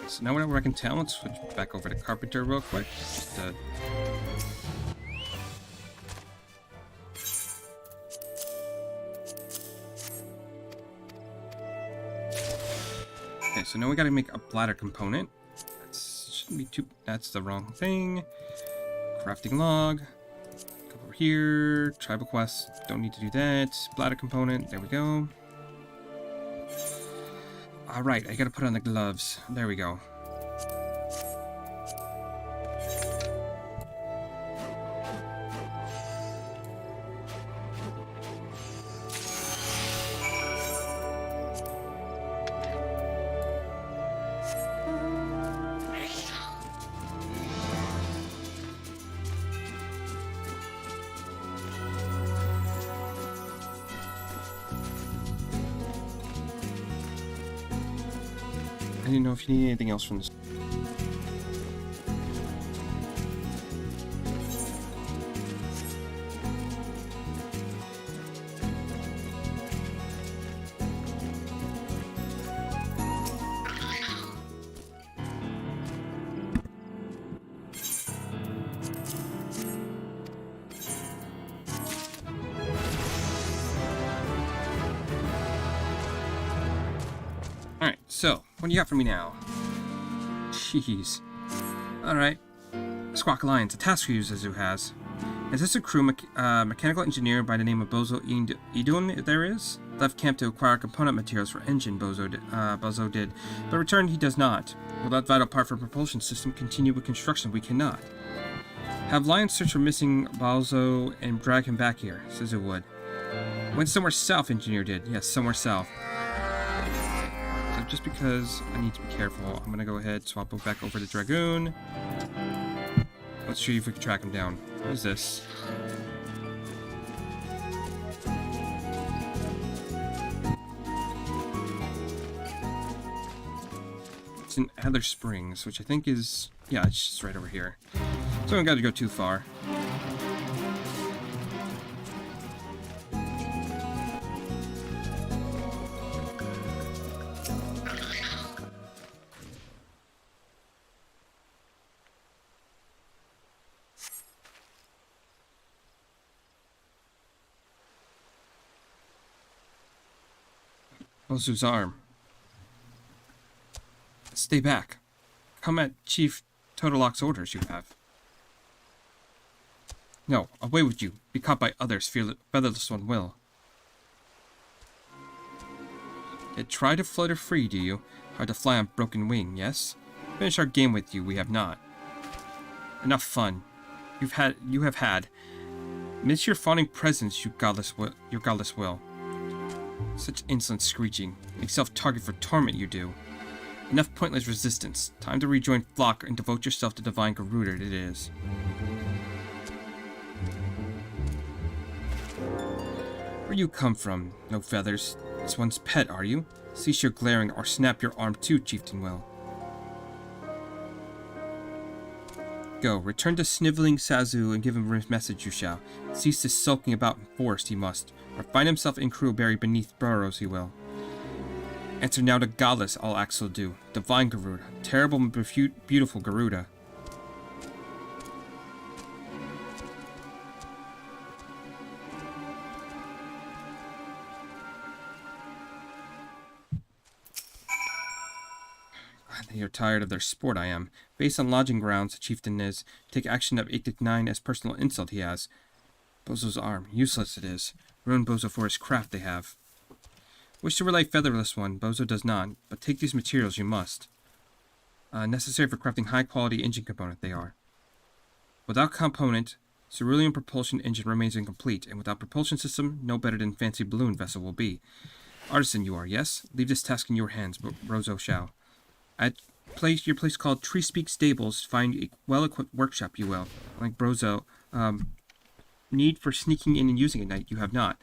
So now whenever I can tell, let's switch back over to Carpenter real quick. Just, okay, so now we gotta make a bladder component. Shouldn't be too... That's the wrong thing. Crafting log. Go over here. Tribal quest. Don't need to do that. Bladder component. There we go. Alright, I gotta put on the gloves. There we go. didn't know if you need anything else from this. Alright, so, what do you got for me now? Jeez. Alright. Squawk Alliance, a task for you, Zazu has. Is this a crew mechanical engineer by the name of Bozo Idun there is? Left camp to acquire component materials for engine, Bozo did. But returned he does not. Will that vital part for propulsion system continue with construction? We cannot. Have Lion search for missing Bozo and drag him back here, Zazu would. Went somewhere south, engineer did. Yes, somewhere south. Just because I need to be careful, I'm gonna go ahead, swap it back over to Dragoon. Let's see if we can track him down. What is this? It's in Adler Springs, which I think is... yeah, it's just right over here. So I don't gotta go too far. Bozu's arm. Stay back. Come at Chief Totolok's orders you have. No, away with you. Be caught by others, featherless one will. Yet try to flutter free, do you? Hard to fly on broken wing, yes? Finish our game with you, we have not. Enough fun. You have had. Miss your fawning presence, your godless will. Such insolent screeching. Make self target for torment, you do. Enough pointless resistance. Time to rejoin flock and devote yourself to divine Garuda it is. Where you come from, no feathers. This one's pet, are you? Cease your glaring or snap your arm too, Chieftain will. Go, return to sniveling Zazu and give him a message you shall. Cease this sulking about in forest he must, or find himself in crew buried beneath burrows he will. Answer now to godless all acts will do. Divine Garuda, terrible and beautiful Garuda. They are tired of their sport, I am. Based on lodging grounds, the chieftain is. Take action of 8-9 as personal insult he has. Bozo's arm, useless it is. Ruin Bozo for his craft they have. Wish to relay featherless one, Bozo does not, but take these materials you must. Necessary for crafting high-quality engine component they are. Without component, cerulean propulsion engine remains incomplete, and without propulsion system, no better than fancy balloon vessel will be. Artisan you are, yes? Leave this task in your hands, Bozo shall. At your place called Tree Speak Stables, find a well-equipped workshop you will. Like Bozo, need for sneaking in and using at night you have not.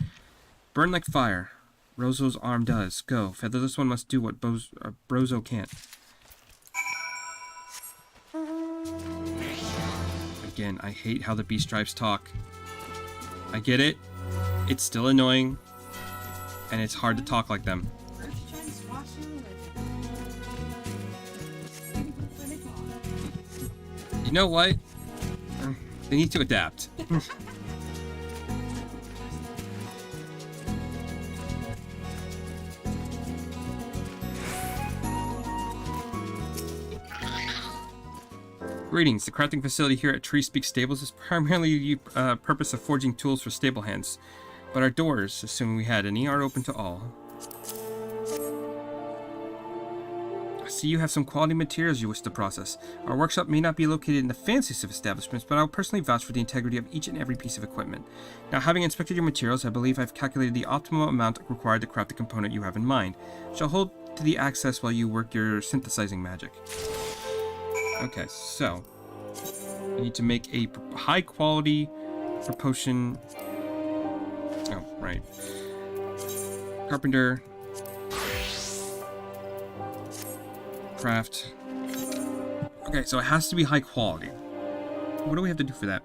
Burn like fire. Rozo's arm does. Go. Featherless one must do what Bozo can't. Again, I hate how the beast tribes talk. I get it. It's still annoying. And it's hard to talk like them. You know what? They need to adapt. Greetings. The crafting facility here at Tree Speak Stables is primarily the purpose of forging tools for stable hands, but our doors, assuming we had any, are open to all. I see you have some quality materials you wish to process. Our workshop may not be located in the fanciest of establishments, but I'll personally vouch for the integrity of each and every piece of equipment. Now, having inspected your materials, I believe I've calculated the optimal amount required to craft the component you have in mind. Shall hold to the access while you work your synthesizing magic. Okay, so I need to make a high quality propulsion. Oh, right. Carpenter. craft. Okay, so it has to be high quality. What do we have to do for that?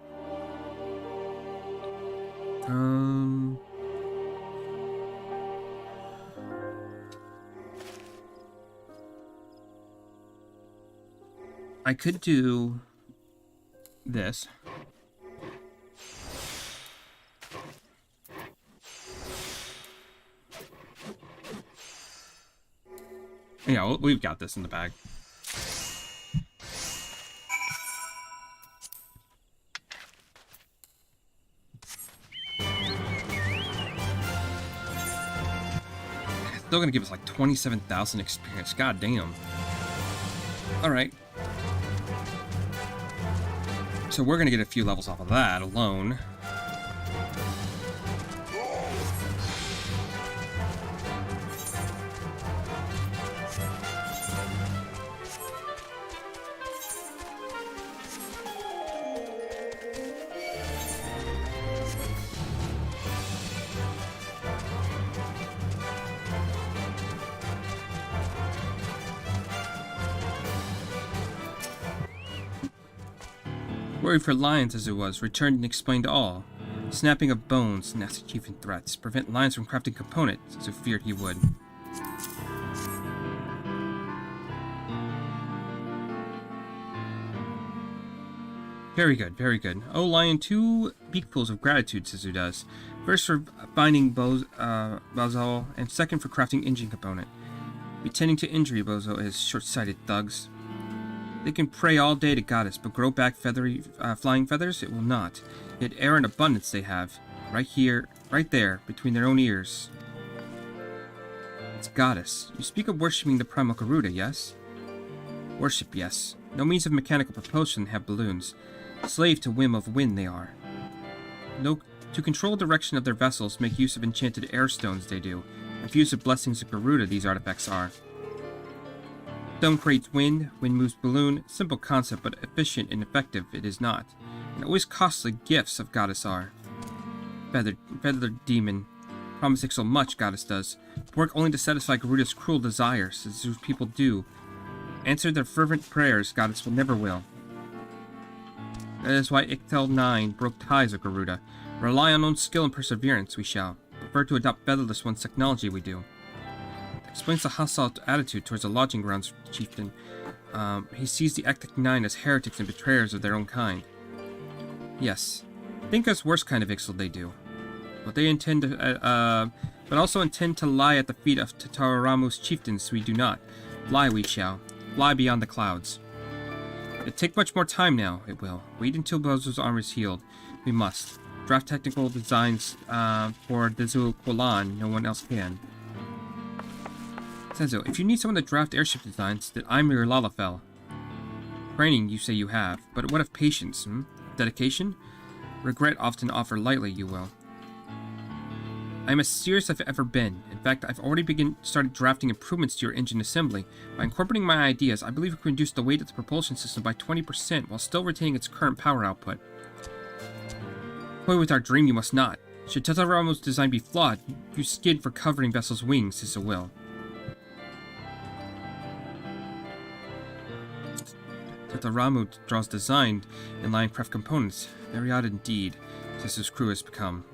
I could do this. Yeah, we've got this in the bag. Still gonna give us like 27,000 experience. God damn. Alright. So we're gonna get a few levels off of that alone. Worried for lions as it was, returned and explained all. Snapping of bones, nasty chieftain threats, prevent lions from crafting components, as it feared he would. Very good, very good. Oh, lion, 2 beakfuls of gratitude, Sisu does. First for binding Bozo, and second for crafting engine component. Pretending to injury Bozo is short-sighted thugs. They can pray all day to Goddess, but grow back flying feathers? It will not. Yet air in abundance they have. Right here, right there, between their own ears. It's Goddess. You speak of worshipping the primal Garuda, yes? Worship, yes. No means of mechanical propulsion have balloons. Slave to whim of wind they are. To control direction of their vessels, make use of enchanted air stones they do. Infused with blessings of Garuda these artifacts are. Stone creates wind, wind moves balloon. Simple concept, but efficient and effective it is not. And always costly gifts of Goddess are. Feathered demon. Promising so much, Goddess does. Work only to satisfy Garuda's cruel desires, as those people do. Answer their fervent prayers, Goddess will never will. That is why Ictel 9 broke ties with Garuda. Rely on own skill and perseverance, we shall. Prefer to adopt Featherless One's technology, we do. Explains the hostile attitude towards the lodging grounds chieftain. He sees the Ectic 9 as heretics and betrayers of their own kind. Yes. Think us worse kind of Ixel they do. But they intend to, but also intend to lie at the feet of Tataramu's chieftains we do not. Fly we shall. Fly beyond the clouds. It'll take much more time now, it will. Wait until Bozo's armor is healed. We must. Draft technical designs for Dezu Quolan, no one else can. Senzo, if you need someone to draft airship designs, then I'm your Lalafell. Training you say you have, but what of patience, Dedication? Regret often offer lightly, you will. I am as serious as I've ever been. In fact, I've already started drafting improvements to your engine assembly. By incorporating my ideas, I believe we can reduce the weight of the propulsion system by 20% while still retaining its current power output. Toy with our dream you must not. Should Tataramu's design be flawed, you skid for covering vessels' wings, is a will. Tataramu draws designed in line craft components. Very odd indeed, since his crew has become.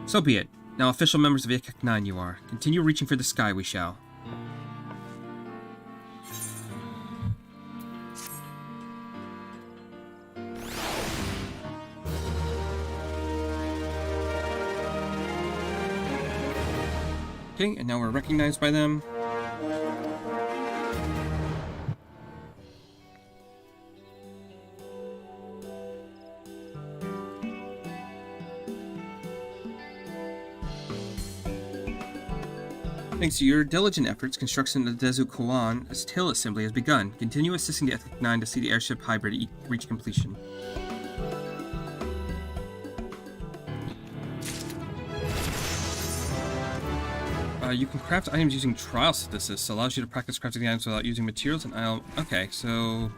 So be it. Now official members of Ikek 9 you are. Continue reaching for the sky we shall. Okay, and now we're recognized by them. Thanks to your diligent efforts, construction of the Dezu Koan's tail assembly has begun. Continue assisting the Ethnic 9 to see the airship hybrid reach completion. You can craft items using trial synthesis. Allows you to practice crafting the items without using materials and okay, so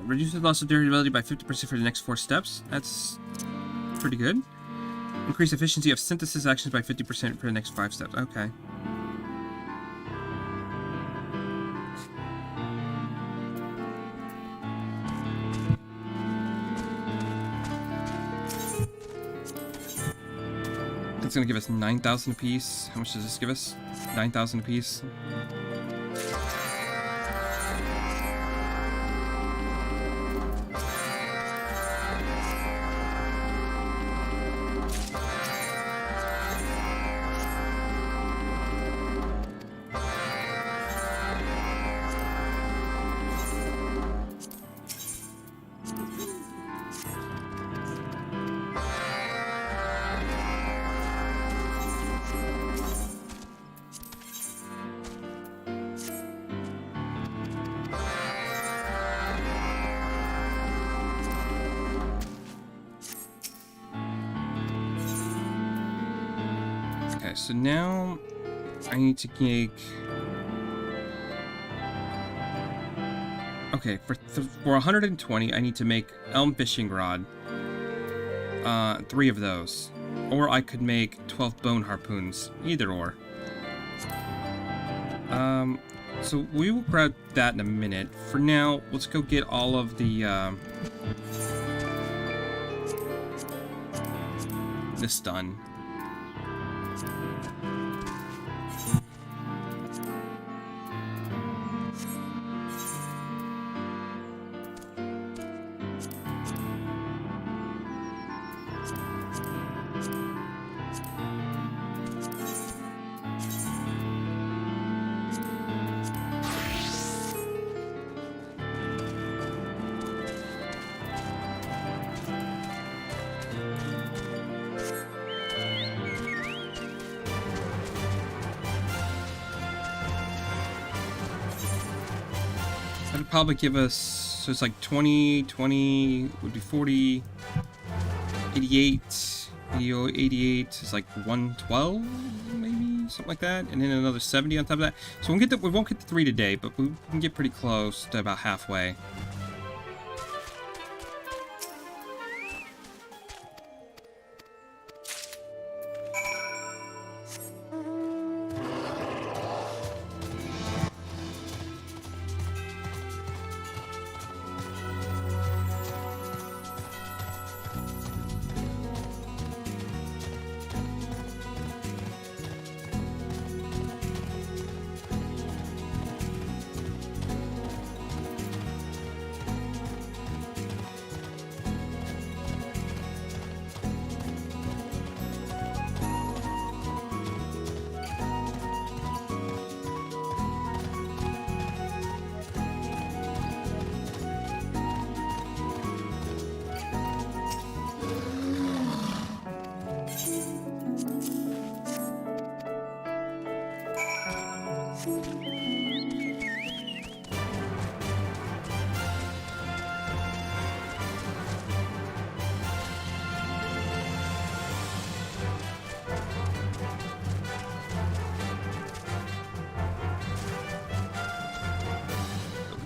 reduce the loss of durability by 50% for the next 4 steps. That's pretty good. Increase efficiency of synthesis actions by 50% for the next 5 steps. Okay. It's gonna give us 9,000 apiece. How much does this give us? 9,000 apiece. Okay, so now I need to make... Okay, for 120, I need to make elm fishing rod. 3 of those. Or I could make 12 bone harpoons. Either or. So we will grab that in a minute. For now, let's go get all of the, this done. That'd probably give us, so it's like 20 would be 40, 88, 88 is like 112, maybe something like that, and then another 70 on top of that. So we won't get the 3 today, but we can get pretty close to about halfway.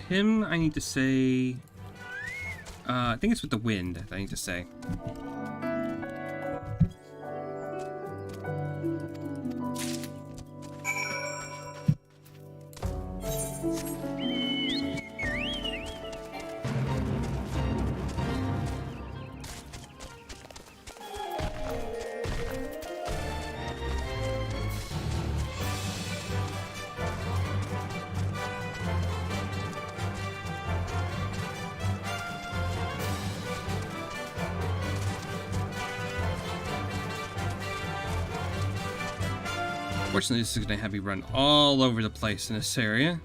Him, I need to say... I think it's with the wind that I need to say. Unfortunately, this is going to have me run all over the place in this area.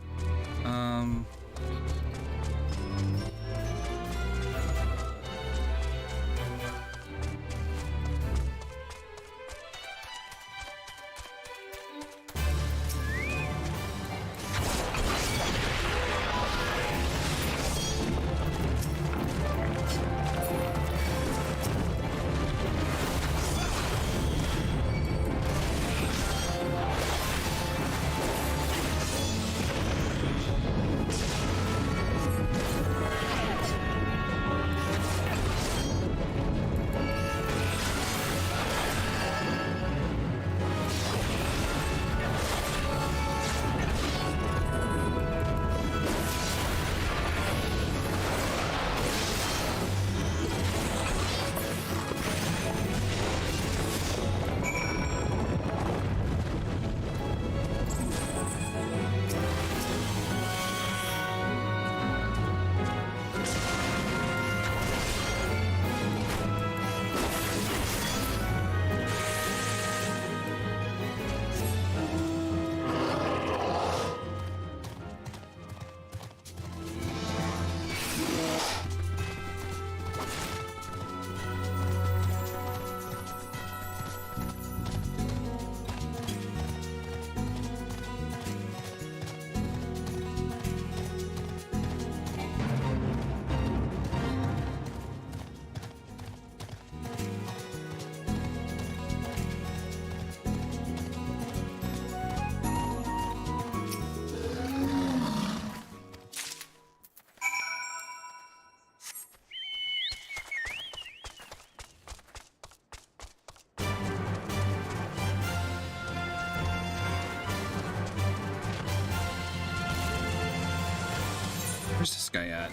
Where's this guy at?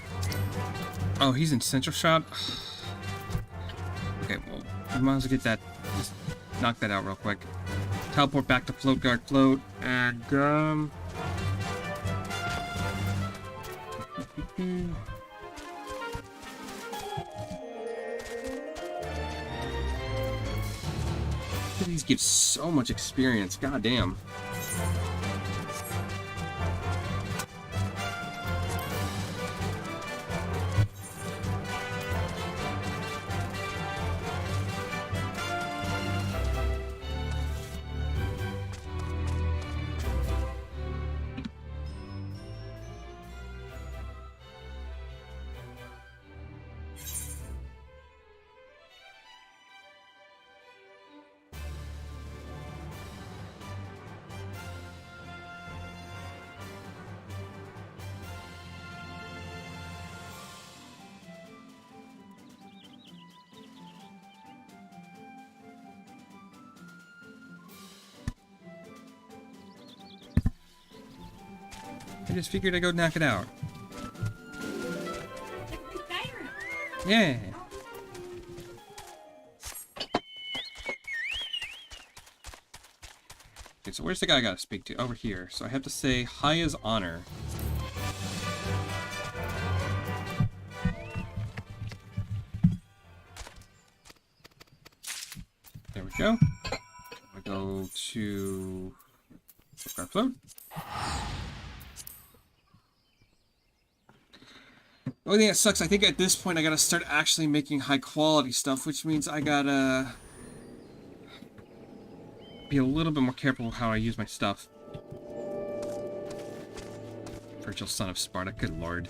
Oh, he's in central shot? Okay, well, we might as well get that. Just knock that out real quick. Teleport back to float guard float, and, These give so much experience, god damn. I just figured I'd go knock it out. Yeah. Okay, so where's the guy I gotta speak to? Over here. So I have to say Haya's honor. There we go. I go to our float. The only thing that sucks, I think at this point I gotta start actually making high quality stuff, which means I gotta be a little bit more careful with how I use my stuff. Virgil, son of Sparta, good lord.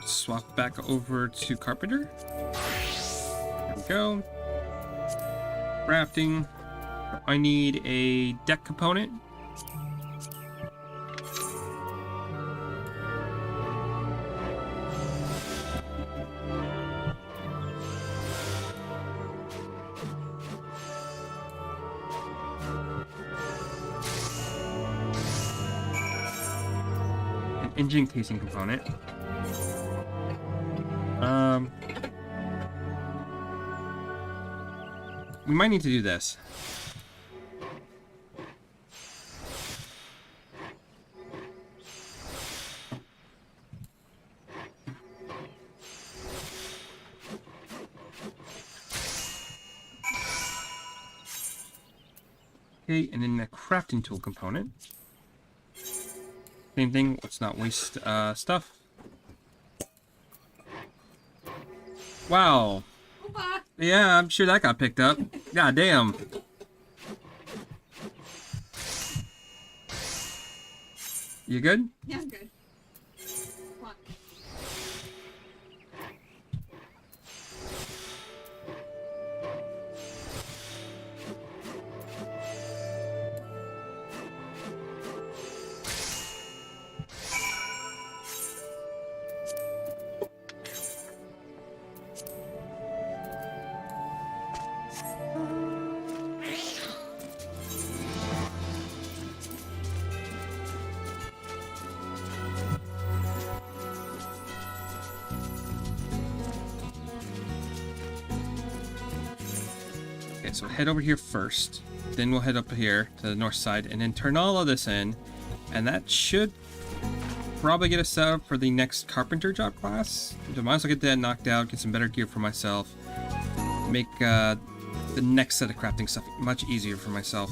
Swap back over to Carpenter. There we go. Crafting. I need a deck component. An engine casing component. We might need to do this. Okay, and then the crafting tool component. Same thing, let's not waste stuff. Wow. Yeah, I'm sure that got picked up. God damn. You good? Yeah, I'm good. What? Okay, so head over here first. Then we'll head up here to the north side and then turn all of this in. And that should probably get us set up for the next carpenter job class. So I might as well get that knocked out, get some better gear for myself. Make the next set of crafting stuff much easier for myself.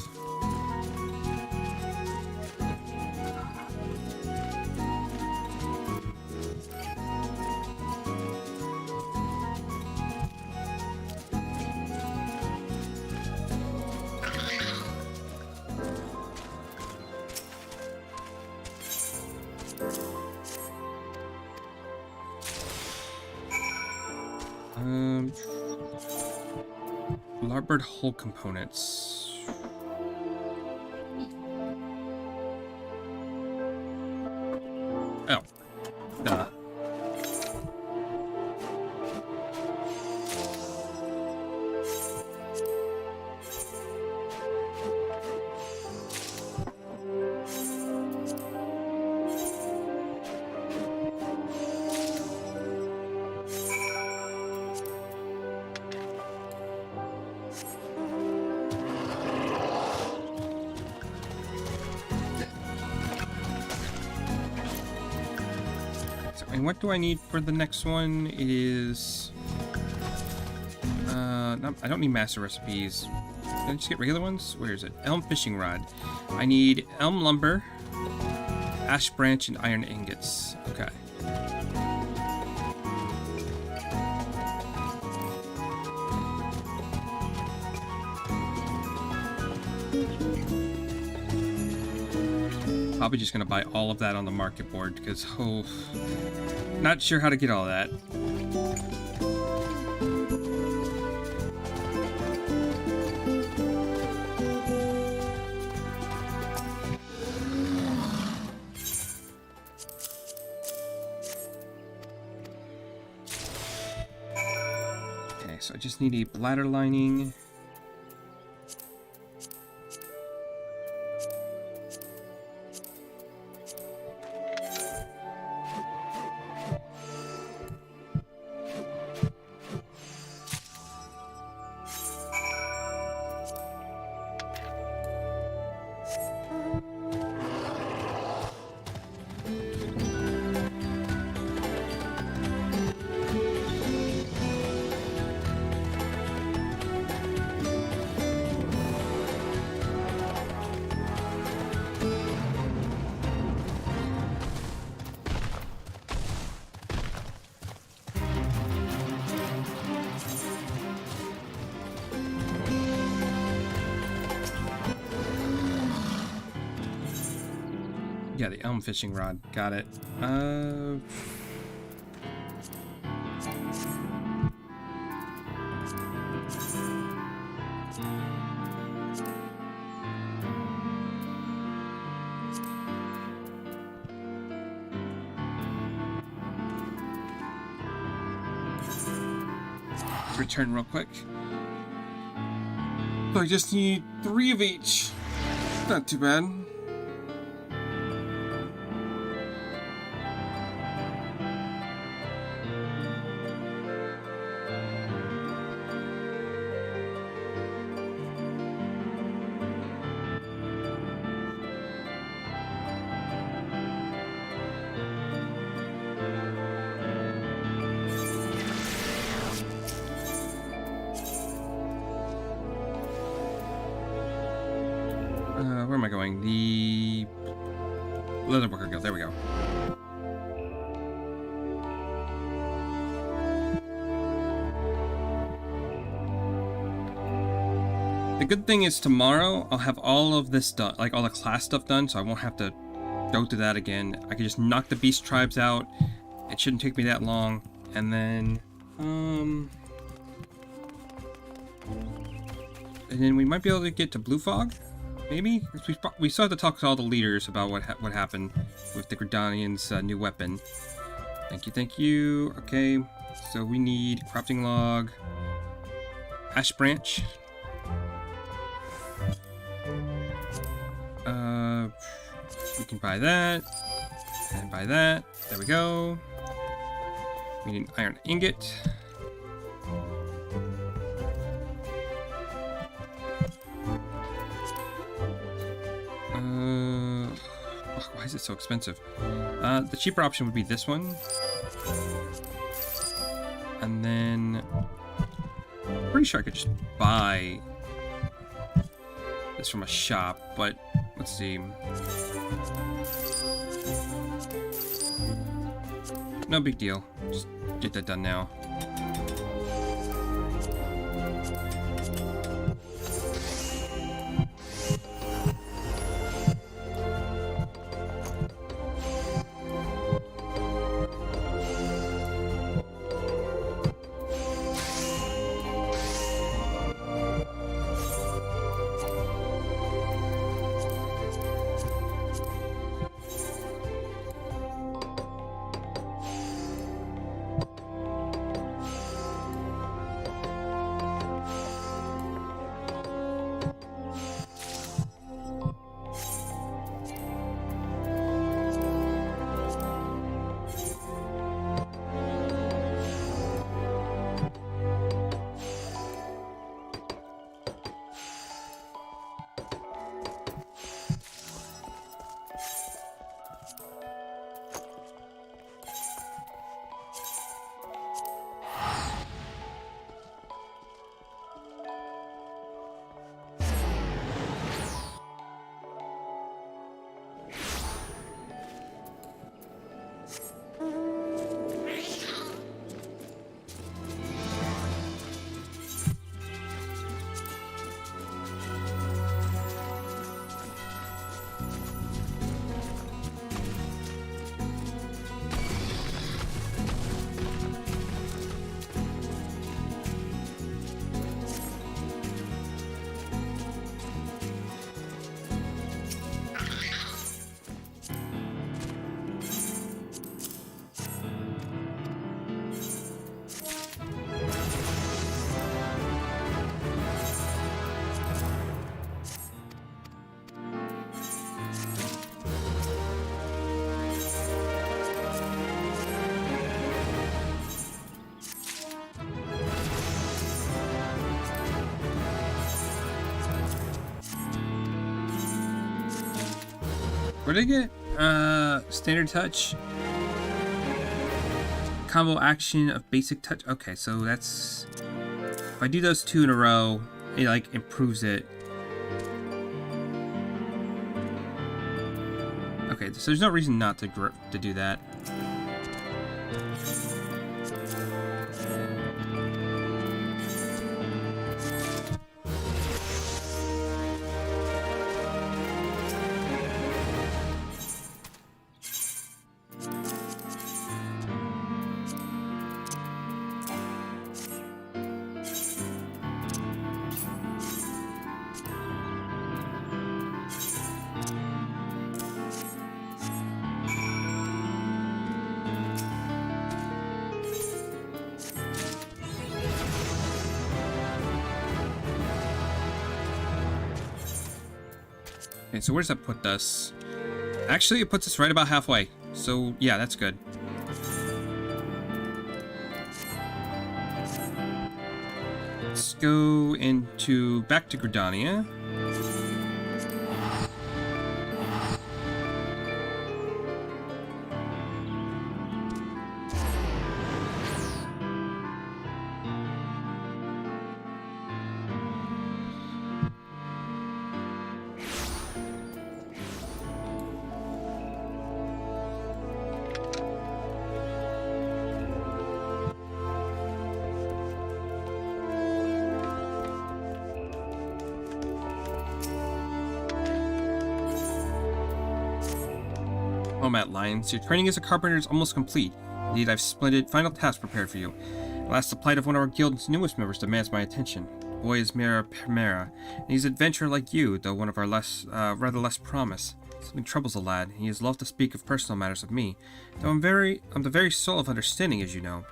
Larboard hull components. Oh. Duh. And what do I need for the next one? It is... I don't need master recipes. Can I just get regular ones? Where is it? Elm fishing rod. I need elm lumber, ash branch, and iron ingots. Okay. Probably just gonna buy all of that on the market board because, oh, not sure how to get all that. Okay, so I just need a bladder lining. Yeah, the elm fishing rod. Got it. Let's return real quick. So I just need 3 of each. Not too bad. Where am I going? The Leatherworker Guild. There we go. The good thing is tomorrow I'll have all of this done, like all the class stuff done, so I won't have to go through that again. I can just knock the beast tribes out. It shouldn't take me that long, and then we might be able to get to Blue Fog. Maybe? We still have to talk to all the leaders about what happened with the Gridanians' new weapon. Thank you. Okay, so we need crafting log, ash branch. We can buy that, and buy that. There we go. We need an iron ingot. Why is it so expensive? The cheaper option would be this one. And then... I'm pretty sure I could just buy this from a shop, but let's see. No big deal. Just get that done now. What did I get? Standard touch. Combo action of basic touch. Okay, so that's... If I do those 2 in a row, it like improves it. Okay, so there's no reason not to do that. Okay, so where does that put us? Actually, it puts us right about halfway. So, yeah, that's good. Let's go back to Gridania. Oh, Matt Lyons, your training as a carpenter is almost complete. Indeed, I've splendid final task prepared for you. Alas, the plight of one of our guild's newest members demands my attention. The boy is Mira Primera, and he's an adventurer like you, though one of our rather less promise. Something troubles the lad. He is loth to speak of personal matters with me, though I'm the very soul of understanding, as you know.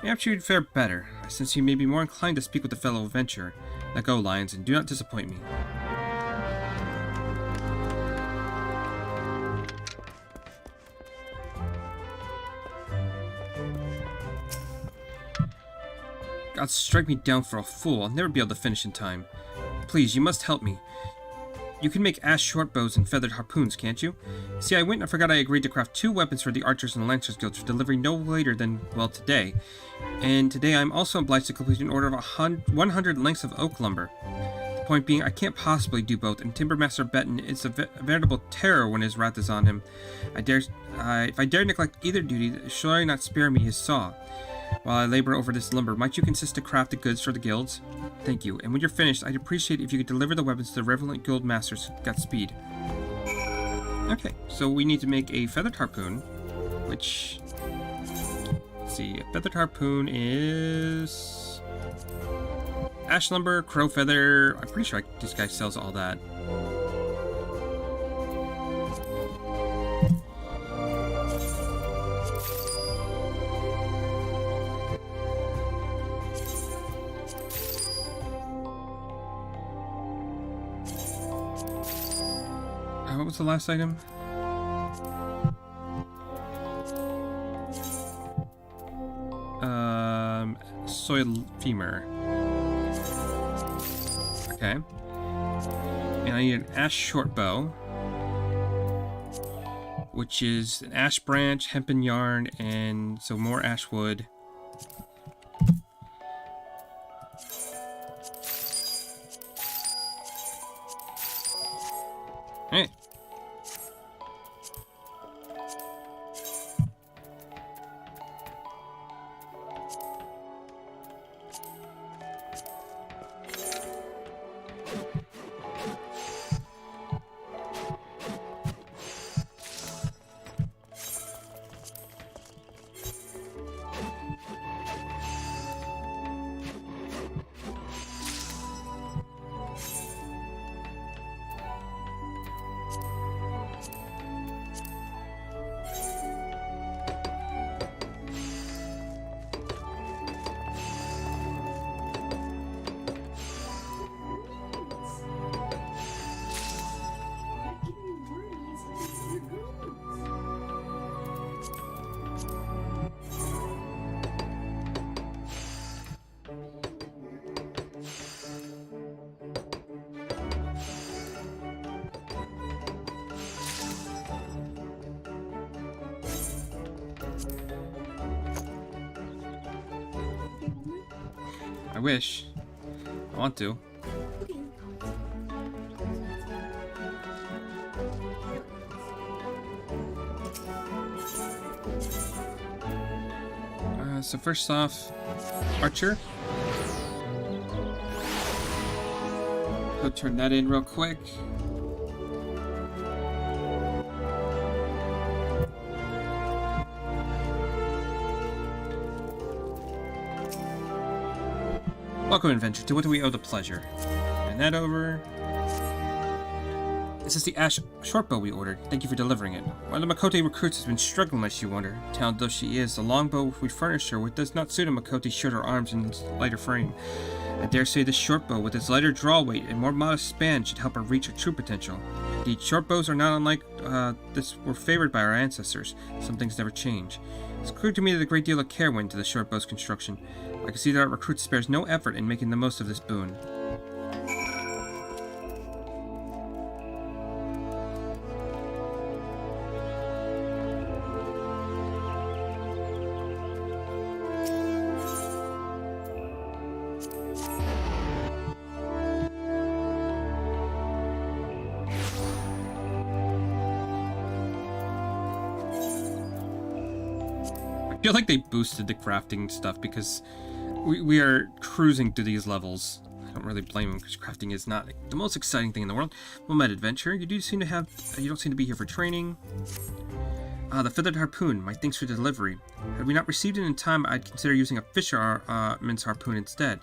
Perhaps you'd fare better. I sense you may be more inclined to speak with a fellow adventurer. Now go, Lyons, and do not disappoint me. God, strike me down for a fool. I'll never be able to finish in time. Please, you must help me. You can make ash short bows and feathered harpoons, can't you? See, I went and forgot I agreed to craft 2 weapons for the Archers and Lancers Guilds for delivery no later than, well, today. And today I'm also obliged to complete an order of 100 lengths of oak lumber. The point being, I can't possibly do both, and Timbermaster Benton is a veritable terror when his wrath is on him. If I dare neglect either duty, shall I not spare me his saw? While I labor over this lumber, might you consist to craft the goods for the guilds? Thank you, and when you're finished, I'd appreciate if you could deliver the weapons to the relevant guild masters. Godspeed. Okay, so we need to make a feathered harpoon, which... Let's see, a feathered harpoon is... ash lumber, crow feather... I'm pretty sure this guy sells all that. What was the last item? Soil femur. Okay. And I need an ash short bow, which is an ash branch, hempen yarn, and so more ash wood. Hey. I wish. I want to. So first off, Archer. Go turn that in real quick. Welcome, adventure. To what do we owe the pleasure? And that over. This is the Ash shortbow we ordered. Thank you for delivering it. One of the Makote recruits has been struggling, lest you wonder. Talented though she is, the longbow we furnished her with does not suit a Makote's shorter arms and lighter frame. I dare say this shortbow, with its lighter draw weight and more modest span, should help her reach her true potential. Indeed, shortbows are not unlike this were favored by our ancestors. Some things never change. It's clear to me that a great deal of care went into the shortbow's construction. I can see that our recruit spares no effort in making the most of this boon. I feel like they boosted the crafting stuff because we are cruising through these levels. I don't really blame them because crafting is not the most exciting thing in the world. Well met, adventure. You don't seem to be here for training. The feathered harpoon. My thanks for the delivery. Had we not received it in time, I'd consider using a fisherman's harpoon instead.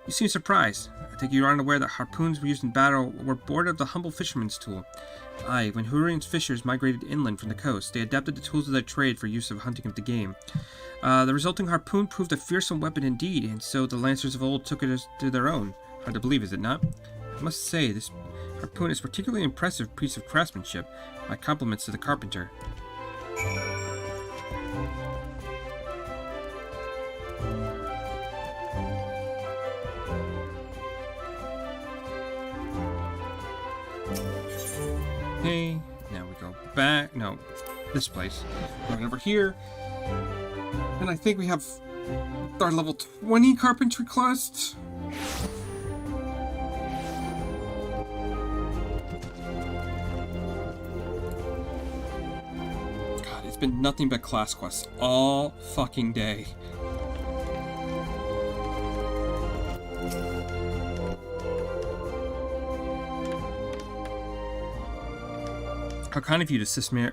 You seem surprised. I think you aren't aware that harpoons we used in battle were born of the humble fisherman's tool. Aye, when Hurrian's fishers migrated inland from the coast, they adapted the tools of their trade for use of hunting of the game. The resulting harpoon proved a fearsome weapon indeed, and so the lancers of old took it as to their own. Hard to believe, is it not? I must say, this harpoon is a particularly impressive piece of craftsmanship. My compliments to the carpenter. Okay, now we go back. No, this place. Going over here. And I think we have our level 20 carpentry quest. God, it's been nothing but class quests all fucking day. How kind of you to assist Mara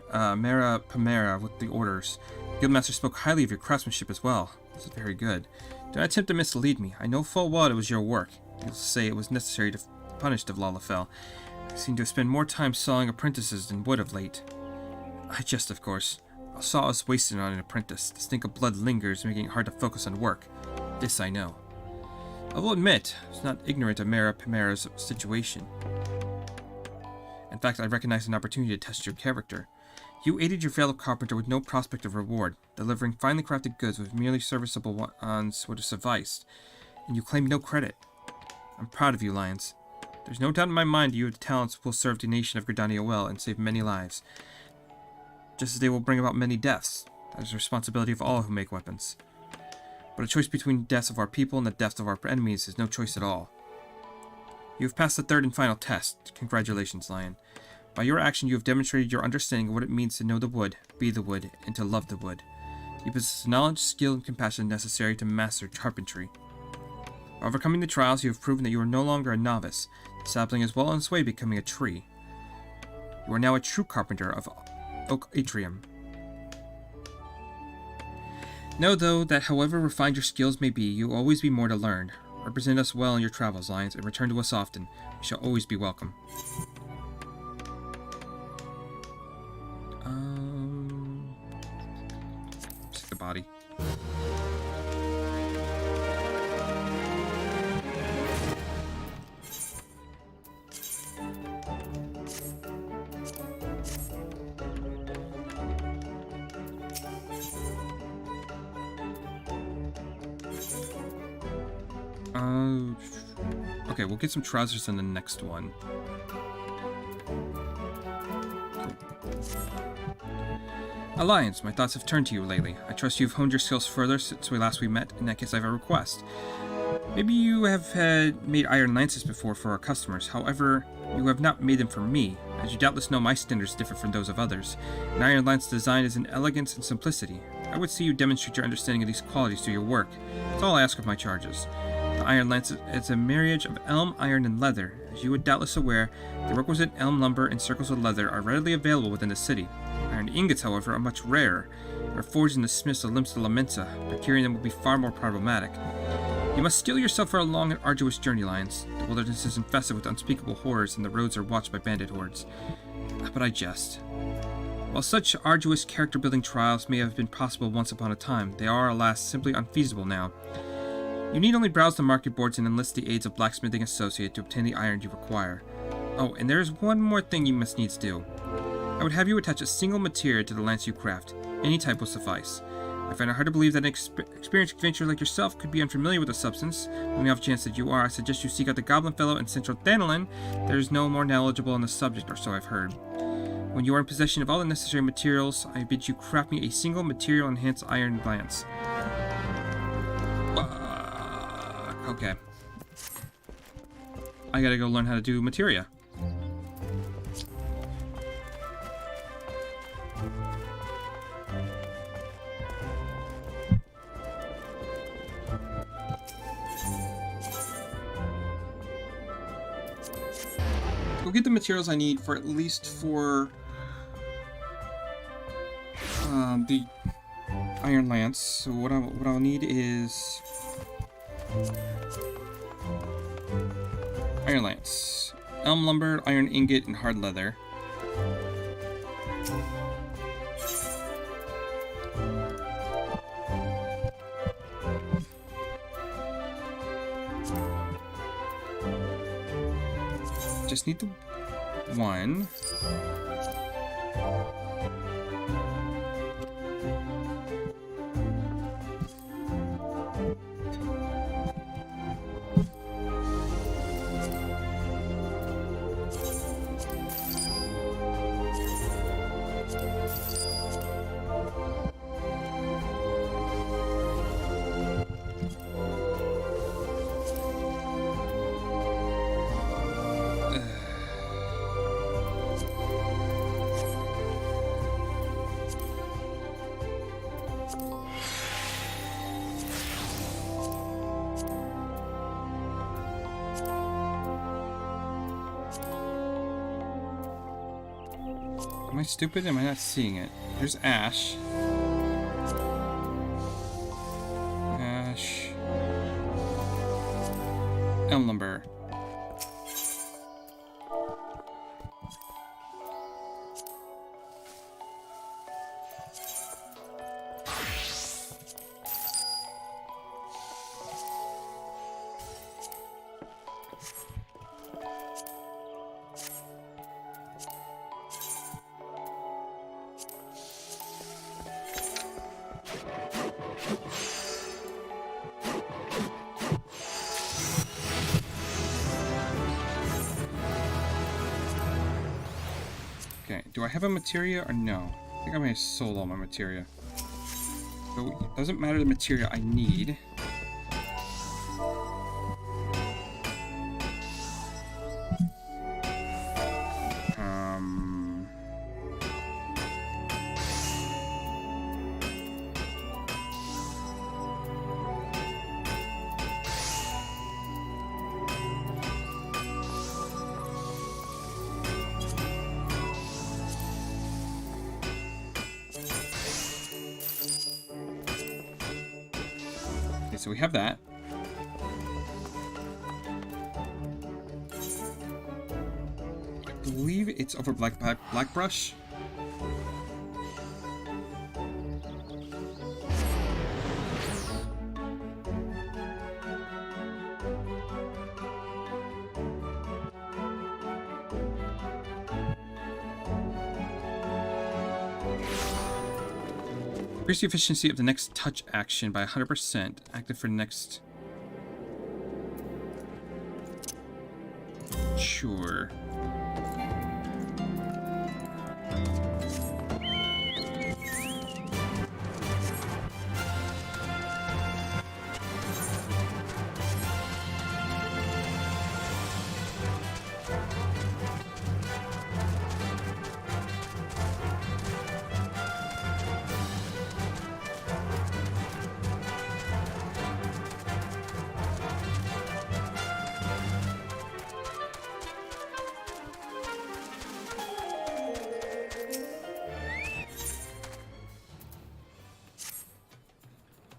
Pamera with the orders. The Guildmaster spoke highly of your craftsmanship as well. This is very good. Do not attempt to mislead me. I know full well it was your work. You'll say it was necessary to punish the Lalafell. I seem to have spent more time sawing apprentices than would of late. I jest, of course. A saw is wasted on an apprentice. The stink of blood lingers, making it hard to focus on work. This I know. I will admit, I was not ignorant of Mara Pamera's situation. In fact, I recognized an opportunity to test your character. You aided your fellow carpenter with no prospect of reward. Delivering finely crafted goods with merely serviceable ones would have sufficed, and you claim no credit. I'm proud of you, Lions. There's no doubt in my mind you have the talents will serve the nation of Gridania well and save many lives, just as they will bring about many deaths. That is the responsibility of all who make weapons. But a choice between the deaths of our people and the deaths of our enemies is no choice at all. You have passed the third and final test. Congratulations, Lion. By your action, you have demonstrated your understanding of what it means to know the wood, be the wood, and to love the wood. You possess the knowledge, skill, and compassion necessary to master carpentry. By overcoming the trials, you have proven that you are no longer a novice. The sapling is well on its way becoming a tree. You are now a true carpenter of Oak Atrium. Know, though, that however refined your skills may be, you will always be more to learn. Represent us well in your travels, Lions, and return to us often. We shall always be welcome. Just the body. Okay, we'll get some trousers in the next one. Alliance, my thoughts have turned to you lately. I trust you've honed your skills further since we met. In that case, I have a request. Maybe you have had made iron lances before for our customers. However, you have not made them for me. As you doubtless know, my standards differ from those of others. An iron lance design is in elegance and simplicity. I would see you demonstrate your understanding of these qualities through your work. That's all I ask of my charges. The iron lance is a marriage of elm, iron, and leather. As you are doubtless aware, the requisite elm lumber and circles of leather are readily available within the city. Iron ingots, however, are much rarer, and are forged in the smiths of Limsa Lamensa. Procuring them will be far more problematic. You must steel yourself for a long and arduous journey, Lions. The wilderness is infested with unspeakable horrors, and the roads are watched by bandit hordes. But I jest. While such arduous character-building trials may have been possible once upon a time, they are, alas, simply unfeasible now. You need only browse the market boards and enlist the aids of Blacksmithing Associate to obtain the iron you require. Oh, and there is one more thing you must needs do. I would have you attach a single material to the lance you craft. Any type will suffice. I find it hard to believe that an experienced adventurer like yourself could be unfamiliar with the substance. On the off chance that you are, I suggest you seek out the Goblin Fellow in Central Thanolin. There is no more knowledgeable on the subject, or so I've heard. When you are in possession of all the necessary materials, I bid you craft me a single material-enhanced iron lance. Okay. I gotta go learn how to do materia. Go get the materials I need for at least for the iron lance. So what I'll need is iron lance, elm lumber, iron ingot, and hard leather. Just need the one. Am I stupid? Am I not seeing it? There's ash. Ash. Elm lumber. Okay, do I have a materia or no? I think I may have sold all my materia. So it doesn't matter the materia I need. So we have that. I believe it's over black brush. Increase the efficiency of the next touch action by 100%. Active for next. Sure.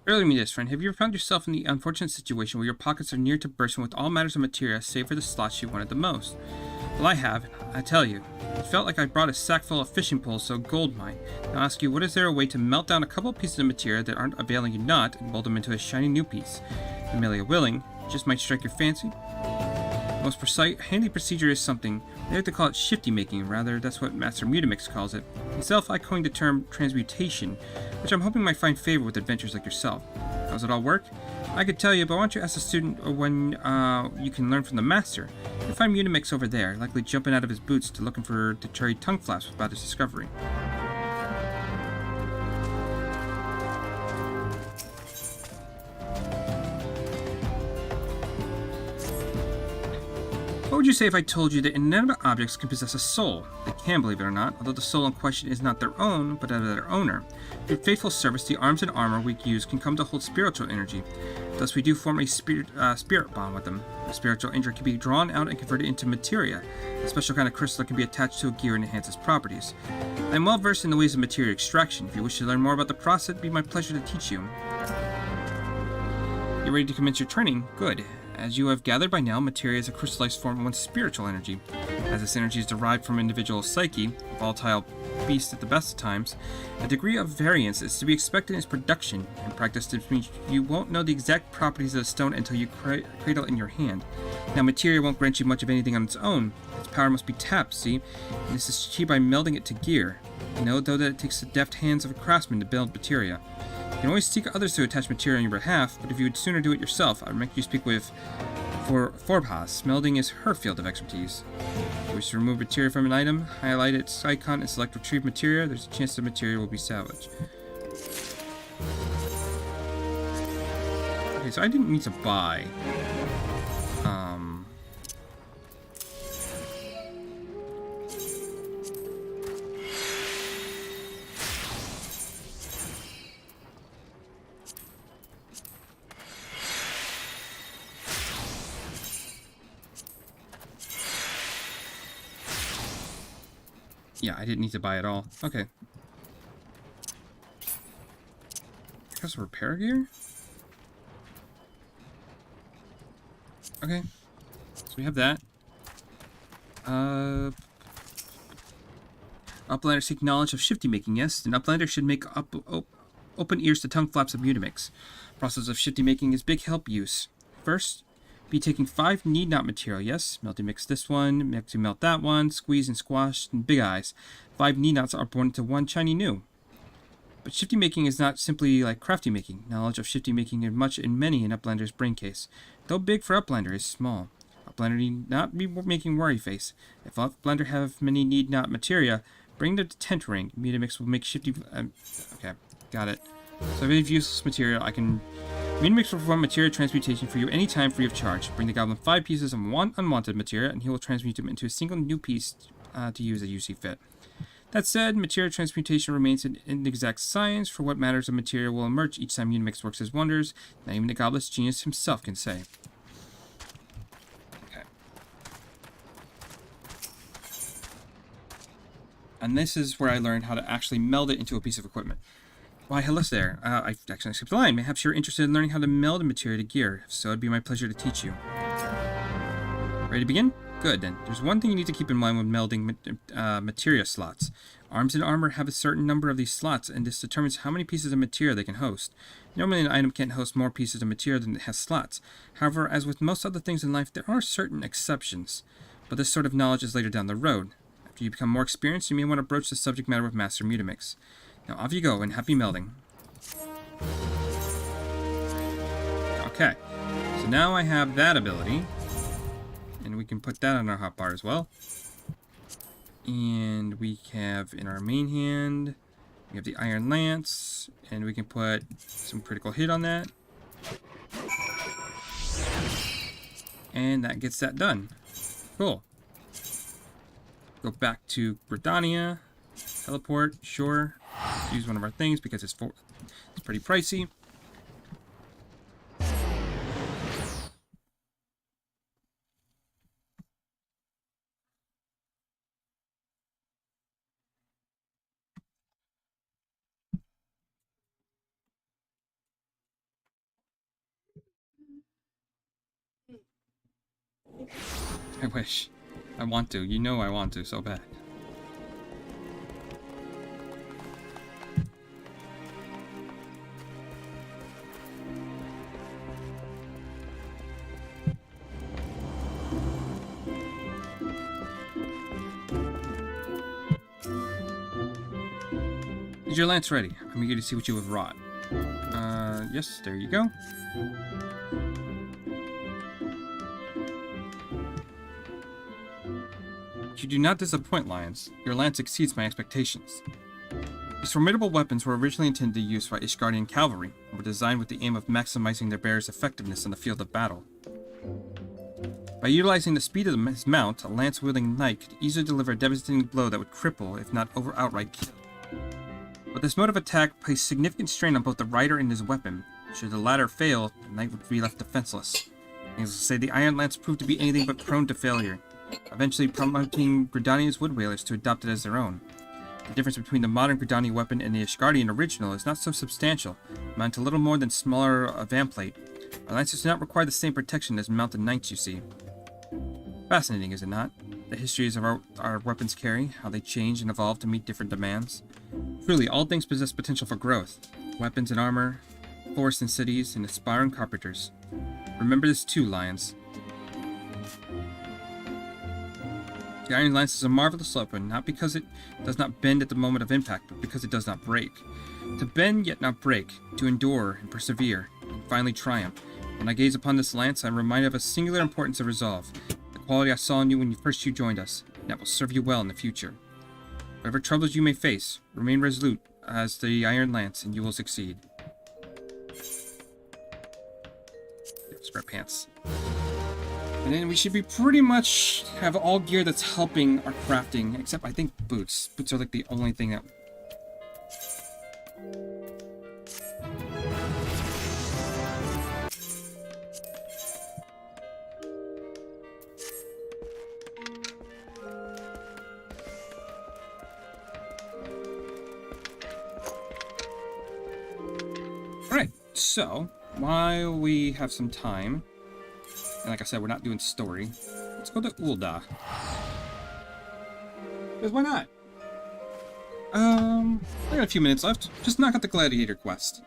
Early me this, friend. Have you ever found yourself in the unfortunate situation where your pockets are near to bursting with all matters of materia save for the slots you wanted the most? Well, I have. I tell you. It felt like I brought a sack full of fishing poles to a gold mine. Now I ask you, what is there a way to melt down a couple of pieces of materia that aren't availing you not and mold them into a shiny new piece? Amelia willing, just might strike your fancy. The most precise, handy procedure is something. They like to call it shifty making, rather, that's what Master Mutamix calls it. Myself, I coined the term transmutation, which I'm hoping might find favor with adventurers like yourself. How does it all work? I could tell you, but why don't you ask the student when you can learn from the master? You'll find Mutamix over there, likely jumping out of his boots to looking for the cherry tongue flaps about his discovery. What would you say if I told you that inanimate objects can possess a soul? They can, believe it or not, although the soul in question is not their own, but of their owner. Through faithful service, the arms and armor we use can come to hold spiritual energy. Thus, we do form a spirit bond with them. The spiritual energy can be drawn out and converted into materia, a special kind of crystal that can be attached to a gear and enhance its properties. I am well versed in the ways of materia extraction. If you wish to learn more about the process, it'd be my pleasure to teach you. You're ready to commence your training? Good. As you have gathered by now, materia is a crystallized form of one's spiritual energy. As this energy is derived from an individual's psyche, a volatile beast at the best of times, a degree of variance is to be expected in its production. In practice, this means you won't know the exact properties of a stone until you cradle it in your hand. Now, materia won't grant you much of anything on its own. Its power must be tapped, see? And this is achieved by melding it to gear. You know, though, that it takes the deft hands of a craftsman to build materia. You can always seek others to attach material on your behalf, but if you would sooner do it yourself, I would make you speak with Forbhas. Melding is her field of expertise. If you wish to remove material from an item, highlight its icon and select Retrieve Materia. There's a chance the material will be salvaged. Okay, so I didn't need to buy. Yeah, I didn't need to buy it all. Okay. Here's some repair gear? Okay. So we have that. Uplanders seek knowledge of shifty making, yes? An uplander should make open ears to tongue flaps of Mutamix. Process of shifty making is big help use. First, be taking 5 need not material, yes? Melty mix this one, mix melt that one, squeeze and squash, and big eyes. 5 need nots are born into one shiny new. But shifty making is not simply like crafty making. Knowledge of shifty making is much in many in Uplander's brain case. Though big for Uplander is small. Uplander need not be making worry face. If Uplander have many need not materia, bring them to tent ring. Mutamix will make shifty... okay, got it. So if I have useless material, I can... Mutamix will perform materia transmutation for you anytime free of charge. Bring the goblin 5 pieces of unwanted materia, and he will transmute them into a single new piece to use as you see fit. That said, materia transmutation remains an inexact science, for what matters of materia will emerge each time Mutamix works his wonders. Not even the goblet's genius himself can say. Okay. And this is where I learned how to actually meld it into a piece of equipment. Why, hello there. I actually skipped the line. Perhaps you're interested in learning how to meld a materia to gear. If so, it'd be my pleasure to teach you. Ready to begin? Good, then. There's one thing you need to keep in mind when melding materia slots. Arms and armor have a certain number of these slots, and this determines how many pieces of materia they can host. Normally, an item can't host more pieces of materia than it has slots. However, as with most other things in life, there are certain exceptions. But this sort of knowledge is later down the road. After you become more experienced, you may want to broach the subject matter with Master Mutamix. Now off you go, and happy melding. Okay, so now I have that ability. And we can put that on our hotbar as well. And we have in our main hand, we have the Iron Lance. And we can put some critical hit on that. And that gets that done. Cool. Go back to Gridania. Teleport, sure. Use one of our things because it's pretty pricey. I wish. I want to. You know I want to so bad. Is your lance ready? I'm eager to see what you have wrought. Yes, there you go. You do not disappoint, Lions. Your lance exceeds my expectations. These formidable weapons were originally intended to be used by Ishgardian cavalry, and were designed with the aim of maximizing their bearer's effectiveness in the field of battle. By utilizing the speed of his mount, a lance-wielding knight could easily deliver a devastating blow that would cripple, if not outright kill. But this mode of attack placed significant strain on both the rider and his weapon. Should the latter fail, the knight would be left defenseless. Needless to say, the Iron Lance proved to be anything but prone to failure, eventually prompting Gridania's wood whalers to adopt it as their own. The difference between the modern Gridania weapon and the Ishgardian original is not so substantial, amounting to little more than smaller vamplate. Our lances do not require the same protection as mounted knights you see. Fascinating, is it not? The histories of our weapons carry, how they change and evolve to meet different demands. Truly, all things possess potential for growth. Weapons and armor, forests and cities, and aspiring carpenters. Remember this too, Lions. The Iron Lance is a marvelous weapon, not because it does not bend at the moment of impact, but because it does not break. To bend yet not break, to endure and persevere, and finally triumph. When I gaze upon this lance, I am reminded of a singular importance of resolve, the quality I saw in you when you joined us, and that will serve you well in the future. Whatever troubles you may face, remain resolute as the Iron Lance, and you will succeed. Square pants. And then we should be pretty much have all gear that's helping our crafting, except I think boots. Boots are like the only thing that... Alright, so, while we have some time, and like I said, we're not doing story, let's go to Ul'dah. Because why not? I got a few minutes left. Just knock out the Gladiator quest.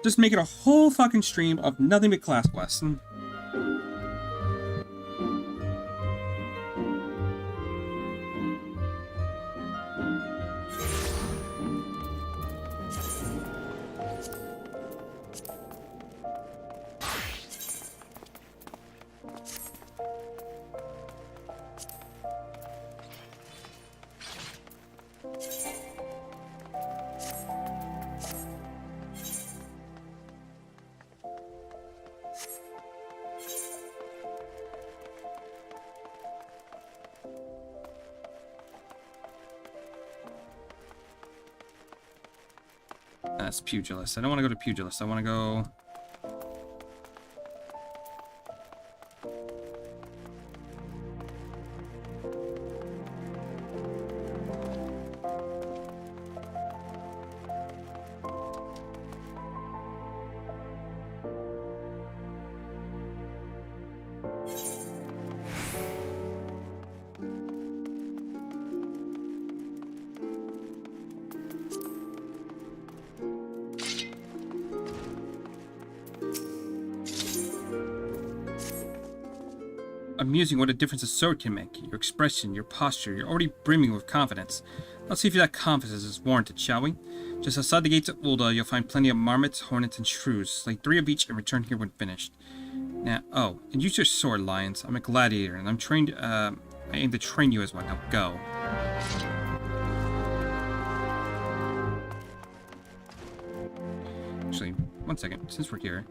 Just make it a whole fucking stream of nothing but class quests. That's Pugilist. I don't want to go to Pugilist. I want to go... Amusing what a difference a sword can make. Your expression, your posture, you're already brimming with confidence. Let's see if that confidence is warranted, shall we? Just outside the gates of Ul'dah, you'll find plenty of marmots, hornets, and shrews. Slay 3 of each and return here when finished. Now, oh, and use your sword, Lions. I'm a gladiator, and I'm trained, I aim to train you as one. Now go. Actually, one second, since we're here.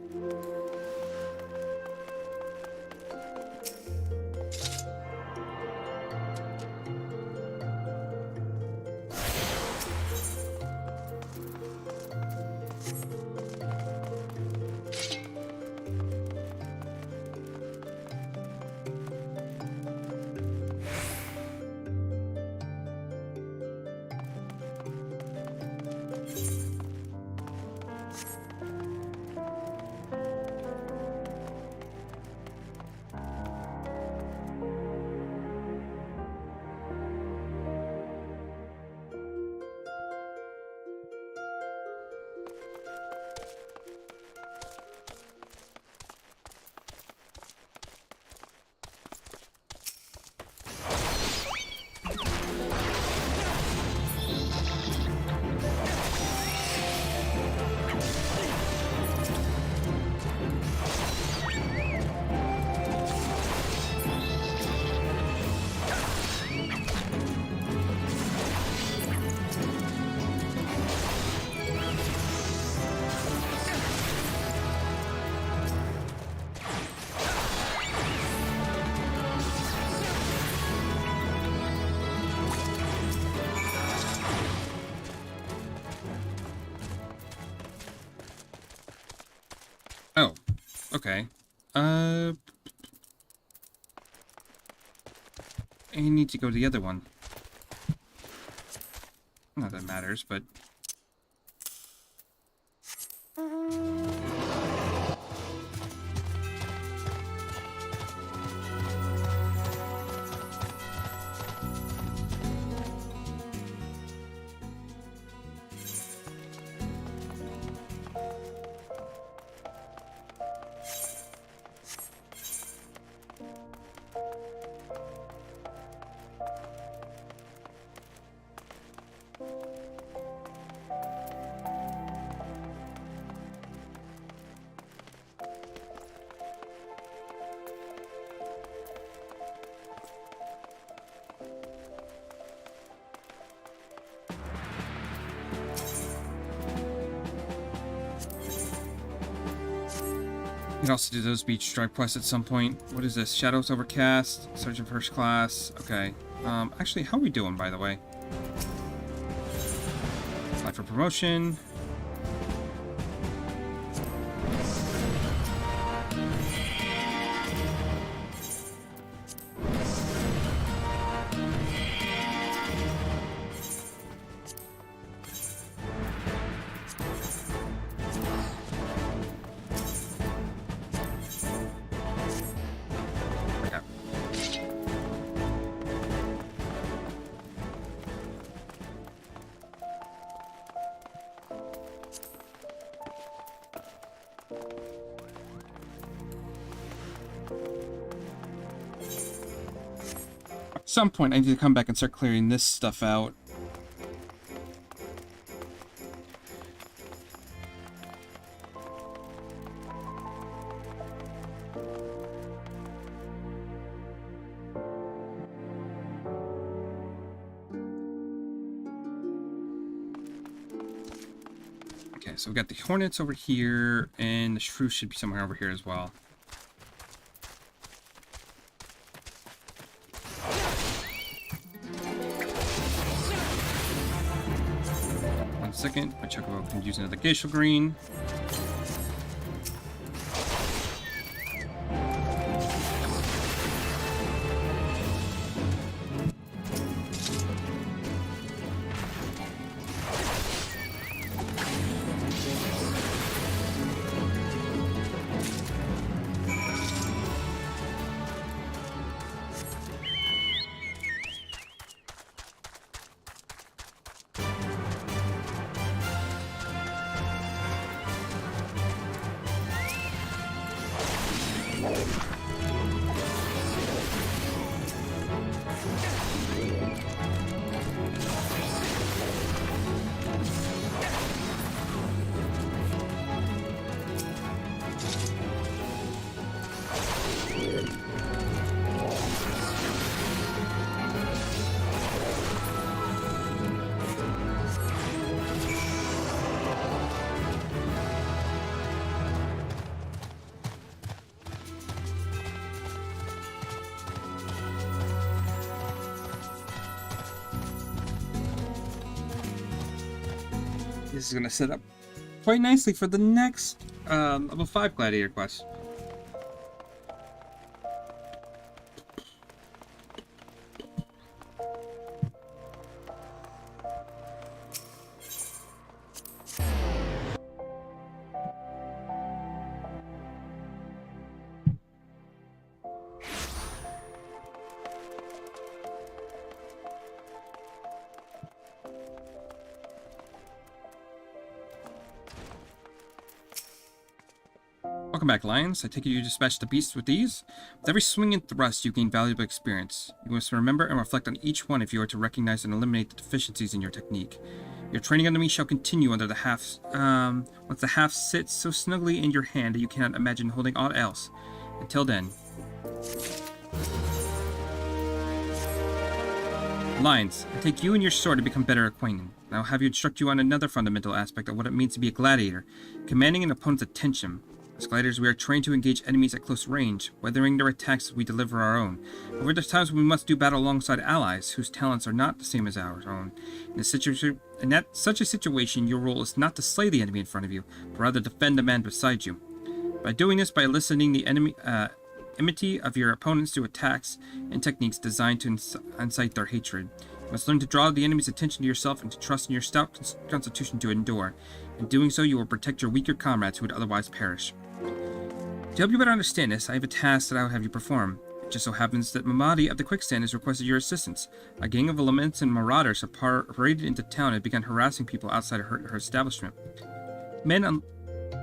Okay. I need to go to the other one. Not that matters, but... You can also do those beach stripe quests at some point. What is this? Shadows Overcast, Sergeant First Class. Okay. Actually, how are we doing, by the way? Apply for promotion. Okay. At some point, I need to come back and start clearing this stuff out. Okay, so we've got the Hornets over here, and the Shrew should be somewhere over here as well. One second, my Chocobo can use another Glacial Green. This is going to set up quite nicely for the next level 5 Gladiator quest. Welcome back, Lions. I take it you dispatched the beasts with ease? With every swing and thrust, you gain valuable experience. You must remember and reflect on each one if you are to recognize and eliminate the deficiencies in your technique. Your training under me shall continue under the half, once the half sits so snugly in your hand that you cannot imagine holding aught else. Until then. Lions, I take you and your sword to become better acquainted. I will have you instruct you on another fundamental aspect of what it means to be a gladiator, commanding an opponent's attention. As gladiators, we are trained to engage enemies at close range, weathering their attacks as we deliver our own. However, there are times when we must do battle alongside allies whose talents are not the same as our own. In such a situation, your role is not to slay the enemy in front of you, but rather defend the man beside you. By doing this, by eliciting the enmity of your opponents through attacks and techniques designed to incite their hatred. You must learn to draw the enemy's attention to yourself and to trust in your stout constitution to endure. In doing so, you will protect your weaker comrades who would otherwise perish. To help you better understand this, I have a task that I will have you perform. It just so happens that Mamadi of the Quicksand has requested your assistance. A gang of laments and marauders have paraded into town and have begun harassing people outside of her establishment. Men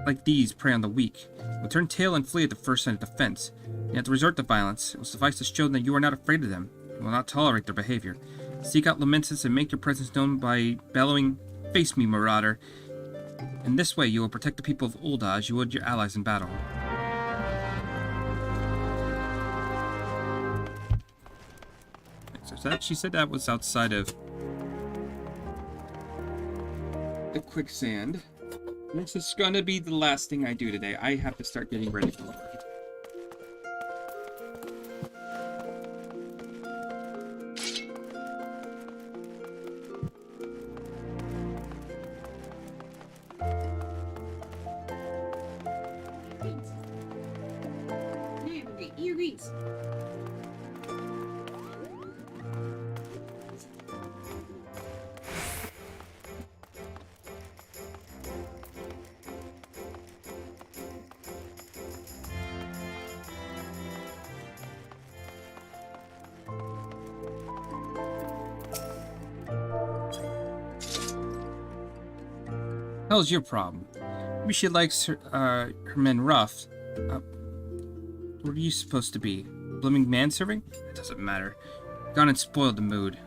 like these prey on the weak, will turn tail and flee at the first sign of defense. Yet to resort to violence, it will suffice to show them that you are not afraid of them, and will not tolerate their behavior. Seek out Lamentus and make your presence known by bellowing, "Face me, marauder!" In this way, you will protect the people of Ul'dah as you would your allies in battle. So she said that was outside of the Quicksand. This is gonna be the last thing I do today. I have to start getting ready for work. Earrings. Hell's your problem? Maybe she likes her men rough. What are you supposed to be? Blooming manservant? It doesn't matter. Gone and spoiled the mood.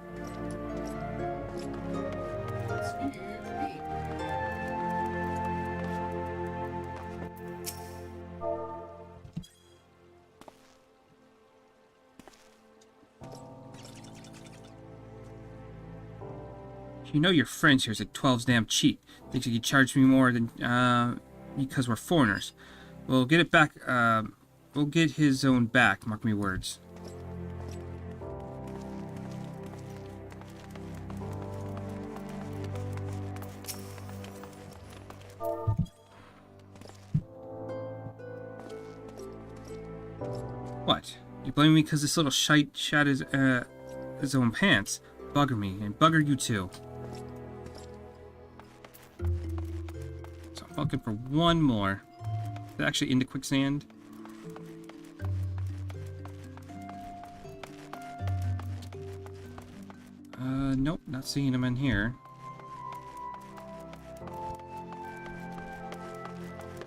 You know your friends here's like 12's damn cheap. Thinks he can charge me more than, because we're foreigners. We'll get it back, we'll get his own back, mark me words. What? You blame me because this little shite shat his own pants? Bugger me, and bugger you too. So I'm looking for one more. Is it actually into Quicksand? Nope, not seeing him in here.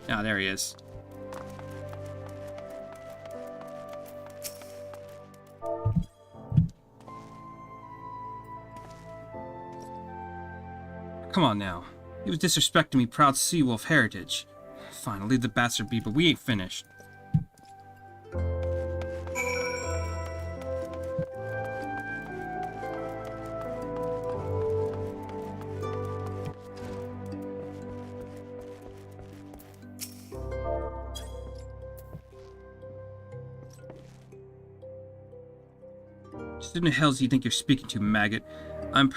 Ah, there he is. Come on now. He was disrespecting me proud Seawolf heritage. Fine, I'll leave the bastard be, but we ain't finished. Just who the hell do you think you're speaking to, maggot? I'm,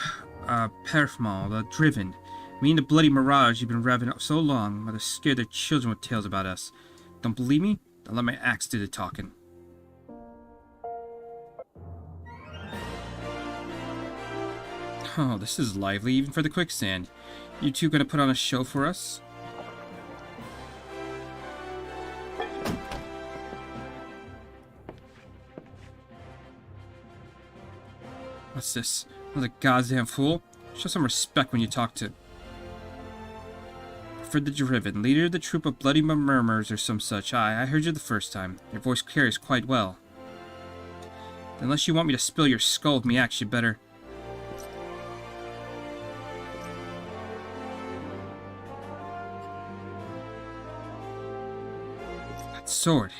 Perfmal, the Driven. Me and the bloody marauders you've been revving up so long, mothers scared their children with tales about us. Don't believe me? Then let my axe do the talking. Oh, this is lively, even for the Quicksand. You two gonna put on a show for us? What's this? Another goddamn fool? Show some respect when you talk to... For the Driven, leader of the troop of bloody murmurs or some such. Aye, I heard you the first time. Your voice carries quite well. Unless you want me to spill your skull with me axe, you better... That sword.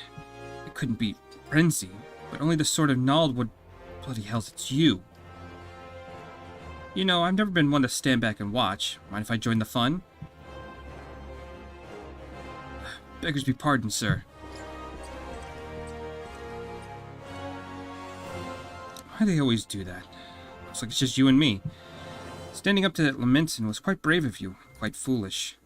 It couldn't be Renzi, but only the sword of Nald would... Bloody hells, it's you. You know, I've never been one to stand back and watch. Mind if I join the fun? Beggars be pardoned, sir. Why do they always do that? Looks like it's just you and me. Standing up to that Lamentin was quite brave of you. Quite foolish.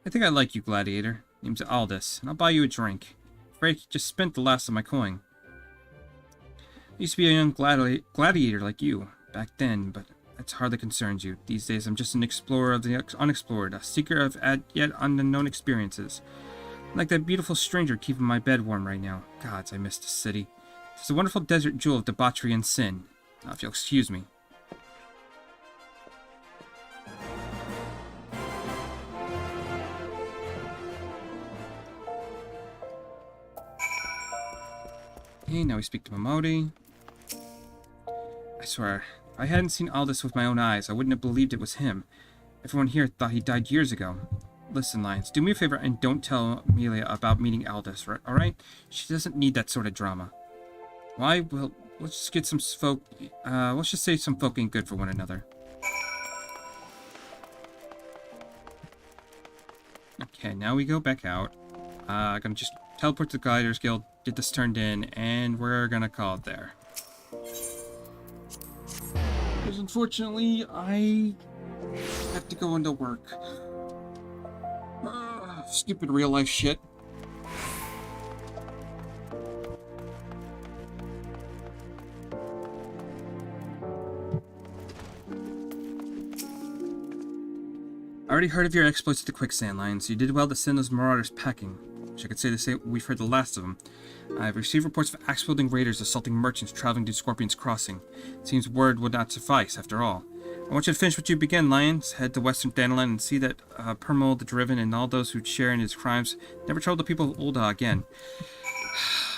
I think I like you, Gladiator. Name's Aldous, and I'll buy you a drink. Afraid I just spent the last of my coin. I used to be a young gladiator like you back then, but that hardly concerns you. These days, I'm just an explorer of the unexplored, a seeker of yet unknown experiences. Like that beautiful stranger keeping my bed warm right now. Gods, I miss the city. It's a wonderful desert jewel of debauchery and sin. Now, if you'll excuse me. Okay, now we speak to Momodi. I swear, if I hadn't seen Aldous with my own eyes, I wouldn't have believed it was him. Everyone here thought he died years ago. Listen, Lions, do me a favor and don't tell Amelia about meeting Aldous, right? Alright? She doesn't need that sort of drama. Why? Well, let's just get some folk... let's just say some folk ain't good for one another. Okay, now we go back out. Gonna just teleport to the Gliders Guild, get this turned in, and we're gonna call it there. Because unfortunately, I have to go into work. Stupid real life shit. I already heard of your exploits at the Quicksand Lions. You did well to send those marauders packing. Wish I could say the same. We've heard the last of them. I've received reports of axe-wielding raiders assaulting merchants traveling to Scorpion's Crossing. It seems word would not suffice, after all. I want you to finish what you began, Lions. Head to Western Dandelion and see that Permal the Driven and all those who share in his crimes never trouble the people of Ul'dah again.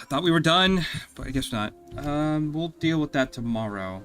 Thought we were done, but I guess not. We'll deal with that tomorrow.